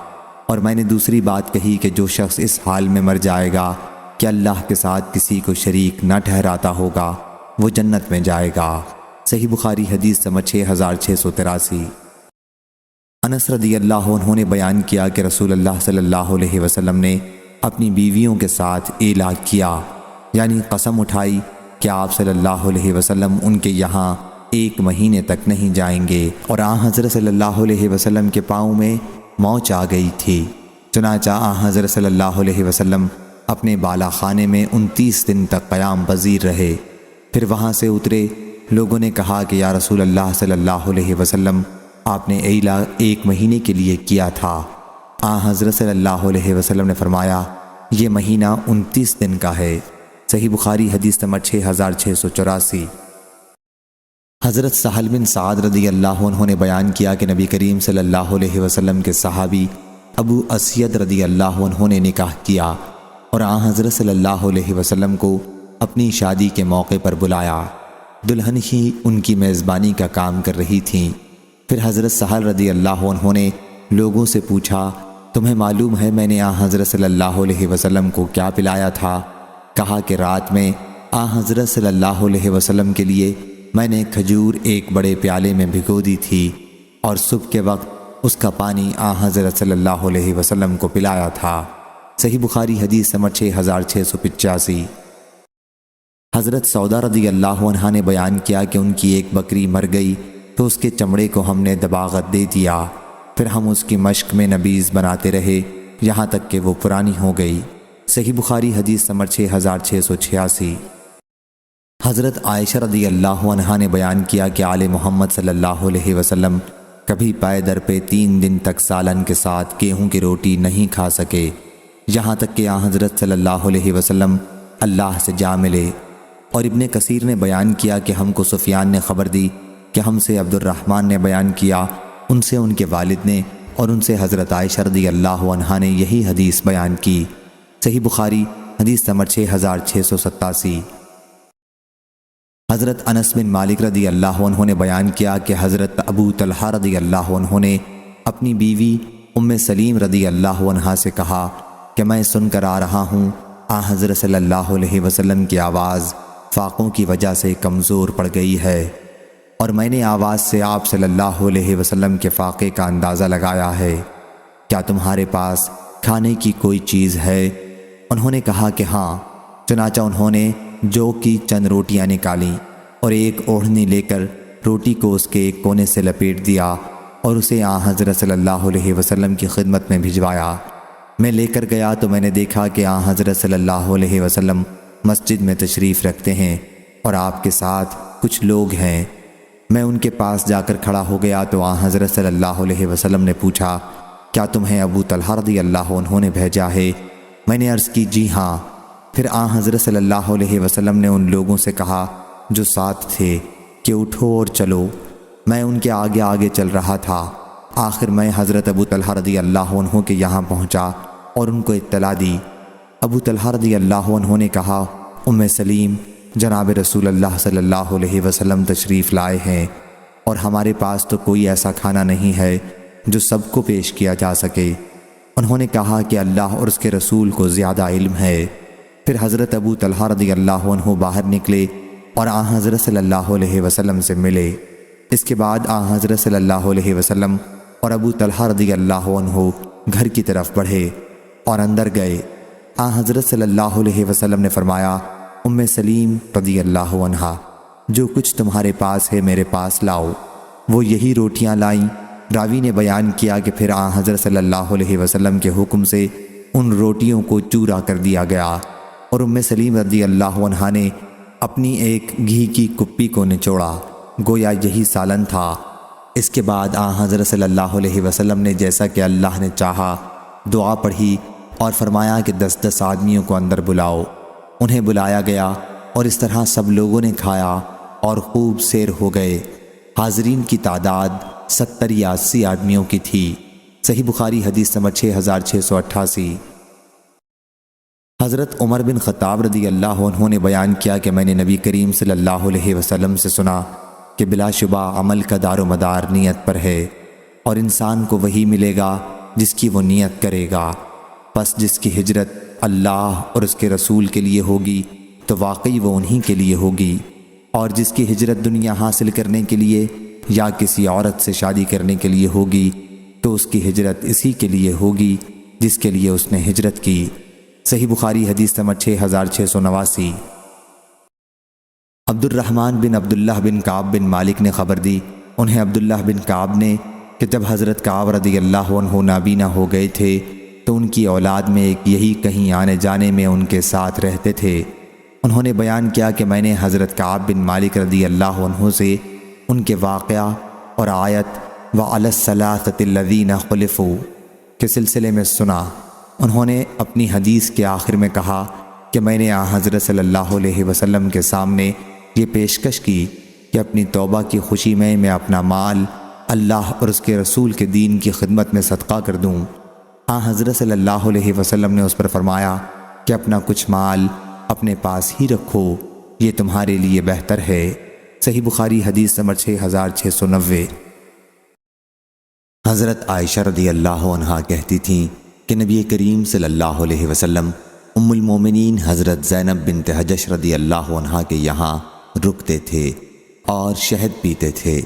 اور میں نے دوسری بات کہی کہ جو شخص اس حال میں مر جائے گا کہ اللہ کے ساتھ کسی کو شریک نہ ٹھہراتا ہوگا وہ جنت میں جائے گا۔ صحیح بخاری حدیث نمبر 6683۔ انس رضی اللہ عنہ نے بیان کیا کہ رسول اللہ صلی اللہ علیہ وسلم نے اپنی بیویوں کے ساتھ اعلا کیا، یعنی قسم اٹھائی کہ آپ صلی اللہ علیہ وسلم ان کے یہاں 1 مہینے تک نہیں جائیں گے، اور حضرت صلی اللہ علیہ وسلم کے پاؤں میں موچ آ گئی تھی۔ چنانچہ حضرت صلی اللہ علیہ وسلم اپنے بالا خانے میں 29 دن تک قیام پذیر رہے، پھر وہاں سے اترے۔ لوگوں نے کہا کہ یا رسول اللہ صلی اللہ علیہ وسلم، آپ نے اعلا 1 مہینے کے لیے کیا تھا۔ حضرت صلی اللہ علیہ وسلم نے فرمایا، یہ مہینہ 29 دن کا ہے۔ صحیح بخاری حدیث نمبر 6684۔ حضرت سہل بن سعد رضی اللہ عنہ نے بیان کیا کہ نبی کریم صلی اللہ علیہ وسلم کے صحابی ابو اسید رضی اللہ عنہ نے نکاح کیا اور حضرت صلی اللہ علیہ وسلم کو اپنی شادی کے موقع پر بلایا۔ دلہن ہی ان کی میزبانی کا کام کر رہی تھیں۔ پھر حضرت سہل رضی اللہ عنہ نے لوگوں سے پوچھا، تمہیں معلوم ہے میں نے حضرت صلی اللہ علیہ وسلم کو کیا پلایا تھا؟ کہا کہ رات میں حضرت صلی اللہ علیہ وسلم کے لیے میں نے کھجور ایک بڑے پیالے میں بھگو دی تھی اور صبح کے وقت اس کا پانی حضرت صلی اللہ علیہ وسلم کو پلایا تھا۔ صحیح بخاری حدیث نمبر 6685۔ حضرت سودا رضی اللہ عنہا نے بیان کیا کہ ان کی ایک بکری مر گئی تو اس کے چمڑے کو ہم نے دباغت دے دیا، پھر ہم اس کی مشق میں نبیذ بناتے رہے یہاں تک کہ وہ پرانی ہو گئی۔ صحیح بخاری حدیث نمبر 6686۔ حضرت عائشہ رضی اللہ عنہا نے بیان کیا کہ آل محمد صلی اللہ علیہ وسلم کبھی پائے در پہ 3 دن تک سالن کے ساتھ گیہوں کی روٹی نہیں کھا سکے، یہاں تک کہ حضرت صلی اللہ علیہ وسلم اللہ سے جا ملے۔ اور ابن کثیر نے بیان کیا کہ ہم کو سفیان نے خبر دی کہ ہم سے عبد الرحمن نے بیان کیا، ان سے ان کے والد نے، اور ان سے حضرت عائشہ رضی اللہ عنہا نے یہی حدیث بیان کی۔ صحیح بخاری حدیث نمبر 6687۔ حضرت انس بن مالک رضی اللہ عنہ نے بیان کیا کہ حضرت ابو طلحہ رضی اللہ عنہ نے اپنی بیوی ام سلیم رضی اللہ عنہا سے کہا کہ میں سن کر آ رہا ہوں حضرت صلی اللہ علیہ وسلم کی آواز فاقوں کی وجہ سے کمزور پڑ گئی ہے، اور میں نے آواز سے آپ صلی اللہ علیہ وسلم کے فاقے کا اندازہ لگایا ہے، کیا تمہارے پاس کھانے کی کوئی چیز ہے؟ انہوں نے کہا کہ ہاں۔ چنانچہ انہوں نے جو کی چند روٹیاں نکالیں اور ایک اوڑھنی لے کر روٹی کو اس کے ایک کونے سے لپیٹ دیا اور اسے حضرت صلی اللہ علیہ وسلم کی خدمت میں بھجوایا۔ میں لے کر گیا تو میں نے دیکھا کہ حضرت صلی اللہ علیہ وسلم مسجد میں تشریف رکھتے ہیں اور آپ کے ساتھ کچھ لوگ ہیں۔ میں ان کے پاس جا کر کھڑا ہو گیا تو حضرت صلی اللہ علیہ وسلم نے پوچھا، کیا تمہیں ابو طلحہ رضی اللہ عنہ نے بھیجا ہے؟ میں نے عرض کی جی ہاں۔ پھر حضرت صلی اللہ علیہ وسلم نے ان لوگوں سے کہا جو ساتھ تھے کہ اٹھو اور چلو۔ میں ان کے آگے آگے چل رہا تھا۔ آخر میں حضرت ابو طلحہ رضی اللہ عنہ کے یہاں پہنچا اور ان کو اطلاع دی۔ ابو طلحہ رضی اللہ عنہ نے کہا، ام سلیم، جناب رسول اللہ صلی اللہ علیہ وسلم تشریف لائے ہیں اور ہمارے پاس تو کوئی ایسا کھانا نہیں ہے جو سب کو پیش کیا جا سکے۔ انہوں نے کہا کہ اللہ اور اس کے رسول کو زیادہ علم ہے۔ پھر حضرت ابو طلحہ رضی اللہ عنہ باہر نکلے اور آن حضرت صلی اللہ علیہ وسلم سے ملے۔ اس کے بعد آن حضرت صلی اللہ علیہ وسلم اور ابو طلحہ رضی اللہ عنہ گھر کی طرف بڑھے اور اندر گئے۔ آن حضرت صلی اللہ علیہ وسلم نے فرمایا، ام سلیم رضی اللہ عنہا، جو کچھ تمہارے پاس ہے میرے پاس لاؤ۔ وہ یہی روٹیاں لائیں۔ راوی نے بیان کیا کہ پھر آن حضرت صلی اللہ علیہ وسلم کے حکم سے ان روٹیوں کو چورا کر دیا گیا اور ام سلیم رضی اللہ عنہا نے اپنی ایک گھی کی کپی کو نچوڑا، گویا یہی سالن تھا۔ اس کے بعد آن حضرت صلی اللہ علیہ وسلم نے جیسا کہ اللہ نے چاہا دعا پڑھی اور فرمایا کہ 10 آدمیوں کو اندر بلاؤ۔ انہیں بلایا گیا اور اس طرح سب لوگوں نے کھایا اور خوب سیر ہو گئے۔ حاضرین کی تعداد 70 یا 80 آدمیوں کی تھی۔ صحیح بخاری حدیث نمبر 6688۔ حضرت عمر بن خطاب رضی اللہ عنہ نے بیان کیا کہ میں نے نبی کریم صلی اللہ علیہ وسلم سے سنا کہ بلا شبہ عمل کا دار و مدار نیت پر ہے، اور انسان کو وہی ملے گا جس کی وہ نیت کرے گا۔ پس جس کی ہجرت اللہ اور اس کے رسول کے لیے ہوگی تو واقعی وہ انہی کے لیے ہوگی، اور جس کی ہجرت دنیا حاصل کرنے کے لیے یا کسی عورت سے شادی کرنے کے لیے ہوگی تو اس کی ہجرت اسی کے لیے ہوگی جس کے لیے اس نے ہجرت کی۔ صحیح بخاری حدیث نمبر 6689۔ عبد الرحمن بن عبداللہ بن کعب بن مالک نے خبر دی، انہیں عبداللہ بن کعب نے، کہ جب حضرت کعب رضی اللہ عنہ نابینا ہو گئے تھے تو ان کی اولاد میں ایک یہی کہیں آنے جانے میں ان کے ساتھ رہتے تھے۔ انہوں نے بیان کیا کہ میں نے حضرت کعب بن مالک رضی اللہ عنہ سے ان کے واقعہ اور آیت وَعَلَى الثَّلَاثَةِ الَّذِينَ خُلِفُوا کے سلسلے میں سنا۔ انہوں نے اپنی حدیث کے آخر میں کہا کہ میں نے حضرت صلی اللہ علیہ وسلم کے سامنے یہ پیشکش کی کہ اپنی توبہ کی خوشی میں اپنا مال اللہ اور اس کے رسول کے دین کی خدمت میں صدقہ کر دوں۔ حضرت صلی اللہ علیہ وسلم نے اس پر فرمایا کہ اپنا کچھ مال اپنے پاس ہی رکھو، یہ تمہارے لیے بہتر ہے۔ صحیح بخاری حدیث نمبر 6690۔ حضرت عائشہ رضی اللہ عنہا کہتی تھیں کہ نبی کریم صلی اللہ علیہ وسلم ام المومنین حضرت زینب بنت حجش رضی اللہ عنہا کے یہاں رکتے تھے اور شہد پیتے تھے۔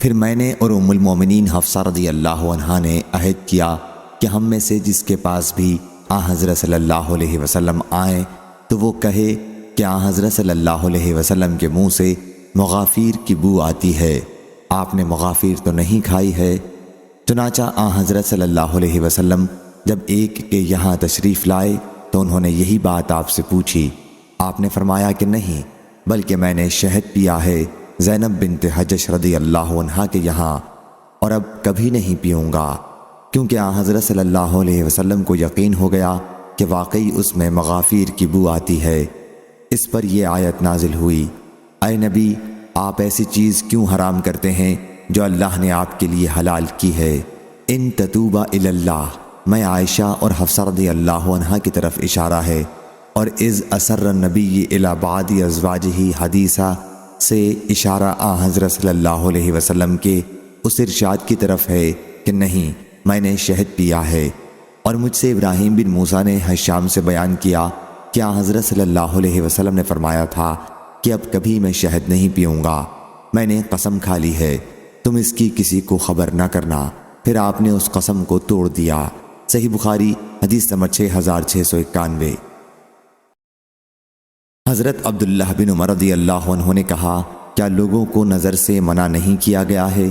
پھر میں نے اور ام المومنین حفصہ رضی اللہ عنہا نے عہد کیا کہ ہم میں سے جس کے پاس بھی حضرت صلی اللہ علیہ وسلم آئیں تو وہ کہے کہ حضرت صلی اللہ علیہ وسلم کے منہ سے مغافیر کی بو آتی ہے، آپ نے مغافیر تو نہیں کھائی ہے؟ چنانچہ حضرت صلی اللہ علیہ وسلم جب ایک کے یہاں تشریف لائے تو انہوں نے یہی بات آپ سے پوچھی۔ آپ نے فرمایا کہ نہیں، بلکہ میں نے شہد پیا ہے زینب بنت حجش رضی اللہ عنہا کے یہاں، اور اب کبھی نہیں پیوں گا، کیونکہ حضرت صلی اللہ علیہ وسلم کو یقین ہو گیا کہ واقعی اس میں مغافیر کی بو آتی ہے۔ اس پر یہ آیت نازل ہوئی، اے نبی، آپ ایسی چیز کیوں حرام کرتے ہیں جو اللہ نے آپ کے لیے حلال کی ہے؟ ان تتوبا الی اللہ، میں عائشہ اور حفصہ رضی اللہ عنہا کی طرف اشارہ ہے، اور اذ اسر النبی الی بعض ازواجہ حدیثہ سے اشارہ حضرت صلی اللہ علیہ وسلم کے اس ارشاد کی طرف ہے کہ نہیں، میں نے شہد پیا ہے۔ اور مجھ سے ابراہیم بن موسیٰ نے حشام سے بیان کیا کہ حضرت صلی اللہ علیہ وسلم نے فرمایا تھا کہ اب کبھی میں شہد نہیں پیوں گا، میں نے قسم کھا لی ہے، تم اس کی کسی کو خبر نہ کرنا۔ پھر آپ نے اس قسم کو توڑ دیا۔ صحیح بخاری حدیث نمبر 6691۔ حضرت عبداللہ بن عمر رضی اللہ عنہ نے کہا، کیا لوگوں کو نظر سے منع نہیں کیا گیا ہے؟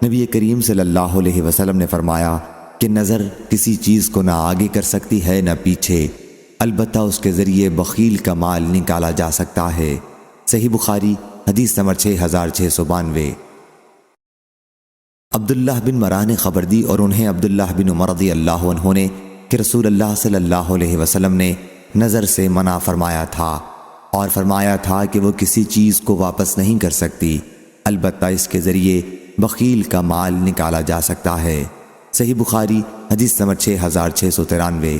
نبی کریم صلی اللہ علیہ وسلم نے فرمایا کہ نظر کسی چیز کو نہ آگے کر سکتی ہے نہ پیچھے، البتہ اس کے ذریعے بخیل کا مال نکالا جا سکتا ہے۔ صحیح بخاری حدیث نمبر 6692۔ عبداللہ بن مرہ نے خبر دی اور انہیں عبداللہ بن عمر رضی اللہ عنہ نے کہ رسول اللہ صلی اللہ علیہ وسلم نے نظر سے منع فرمایا تھا اور فرمایا تھا کہ وہ کسی چیز کو واپس نہیں کر سکتی، البتہ اس کے ذریعے بخیل کا مال نکالا جا سکتا ہے۔ صحیح بخاری حدیث نمبر 6693۔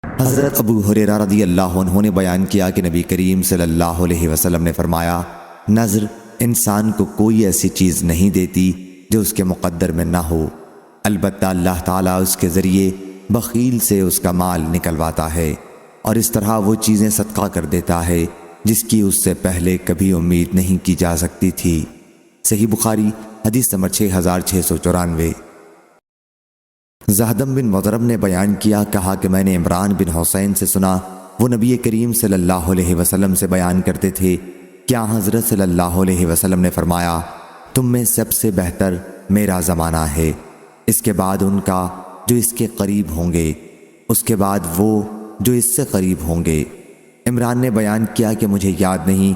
حضرت ابو ہریرہ رضی اللہ عنہ نے بیان کیا کہ نبی کریم صلی اللہ علیہ وسلم نے فرمایا، نظر انسان کو کوئی ایسی چیز نہیں دیتی جو اس کے مقدر میں نہ ہو، البتہ اللہ تعالیٰ اس کے ذریعے بخیل سے اس کا مال نکلواتا ہے، اور اس طرح وہ چیزیں صدقہ کر دیتا ہے جس کی اس سے پہلے کبھی امید نہیں کی جا سکتی تھی۔ صحیح بخاری حدیث نمبر 6694۔ زہدم بن مضرب نے بیان کیا، کہا کہ میں نے عمران بن حسین سے سنا، وہ نبی کریم صلی اللہ علیہ وسلم سے بیان کرتے تھے، کیا حضرت صلی اللہ علیہ وسلم نے فرمایا، تم میں سب سے بہتر میرا زمانہ ہے، اس کے بعد ان کا جو اس کے قریب ہوں گے، اس کے بعد وہ جو اس سے قریب ہوں گے۔ عمران نے بیان کیا کہ مجھے یاد نہیں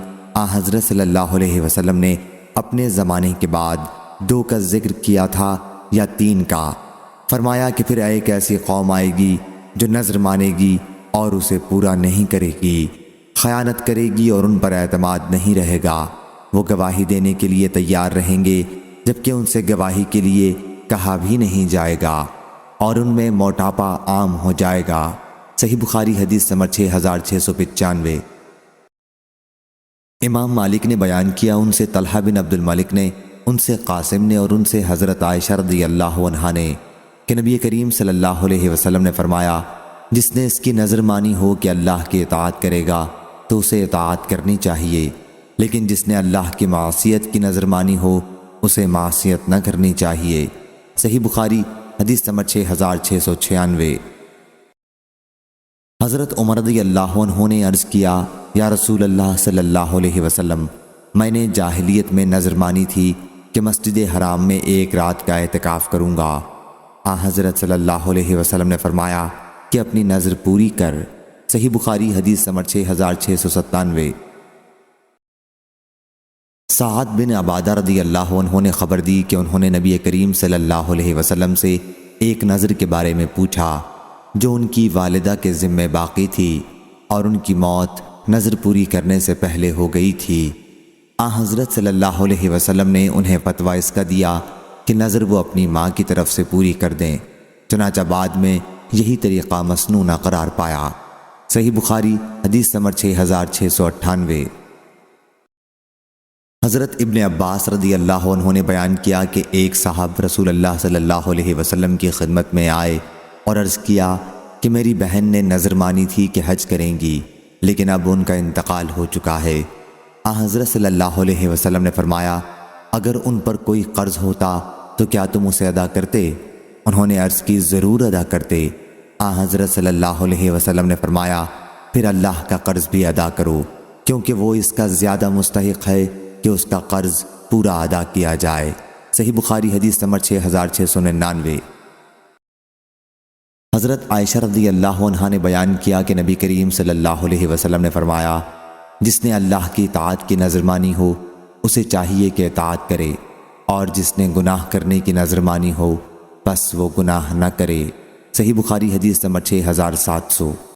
حضرت صلی اللہ علیہ وسلم نے اپنے زمانے کے بعد 2 کا ذکر کیا تھا یا 3 کا۔ فرمایا کہ پھر ایک ایسی قوم آئے گی جو نذر مانے گی اور اسے پورا نہیں کرے گی، خیانت کرے گی اور ان پر اعتماد نہیں رہے گا، وہ گواہی دینے کے لیے تیار رہیں گے جبکہ ان سے گواہی کے لیے کہا بھی نہیں جائے گا، اور ان میں موٹاپا عام ہو جائے گا۔ صحیح بخاری حدیث نمبر 6695۔ امام مالک نے بیان کیا، ان سے طلحہ بن عبد الملک نے، ان سے قاسم نے اور ان سے حضرت عائشہ رضی اللہ عنہا نے کہ نبی کریم صلی اللہ علیہ وسلم نے فرمایا، جس نے اس کی نظر مانی ہو کہ اللہ کی اطاعت کرے گا تو اسے اطاعت کرنی چاہیے، لیکن جس نے اللہ کی معصیت کی نظر مانی ہو اسے معصیت نہ کرنی چاہیے۔ صحیح بخاری حدیث نمبر 6696۔ حضرت عمر رضی اللہ عنہ نے عرض کیا، یا رسول اللہ صلی اللہ علیہ وسلم، میں نے جاہلیت میں نظر مانی تھی کہ مسجد حرام میں 1 رات کا اعتکاف کروں گا۔ حضرت صلی اللہ علیہ وسلم نے فرمایا کہ اپنی نظر پوری کر۔ صحیح بخاری حدیث نمبر 6697۔ سعد بن عبادہ رضی اللہ عنہ نے خبر دی کہ انہوں نے نبی کریم صلی اللہ علیہ وسلم سے ایک نظر کے بارے میں پوچھا جو ان کی والدہ کے ذمہ باقی تھی اور ان کی موت نظر پوری کرنے سے پہلے ہو گئی تھی۔ حضرت صلی اللہ علیہ وسلم نے انہیں فتویٰ اس کا دیا کہ نظر وہ اپنی ماں کی طرف سے پوری کر دیں، چنانچہ بعد میں یہی طریقہ مسنونہ قرار پایا۔ صحیح بخاری حدیث نمبر 6698۔ حضرت ابن عباس رضی اللہ عنہ نے بیان کیا کہ ایک صاحب رسول اللہ صلی اللہ علیہ وسلم کی خدمت میں آئے اور عرض کیا کہ میری بہن نے نظر مانی تھی کہ حج کریں گی، لیکن اب ان کا انتقال ہو چکا ہے۔ حضرت صلی اللہ علیہ وسلم نے فرمایا، اگر ان پر کوئی قرض ہوتا تو کیا تم اسے ادا کرتے؟ انہوں نے عرض کی، ضرور ادا کرتے۔ حضرت صلی اللہ علیہ وسلم نے فرمایا، پھر اللہ کا قرض بھی ادا کرو، کیونکہ وہ اس کا زیادہ مستحق ہے کہ اس کا قرض پورا ادا کیا جائے۔ صحیح بخاری حدیث نمبر 6699۔ حضرت عائشہ رضی اللہ عنہا نے بیان کیا کہ نبی کریم صلی اللہ علیہ وسلم نے فرمایا، جس نے اللہ کی اطاعت کی نظر مانی ہو اسے چاہیے کہ اطاعت کرے، اور جس نے گناہ کرنے کی نظر مانی ہو بس وہ گناہ نہ کرے۔ صحیح بخاری حدیث نمبر 6700۔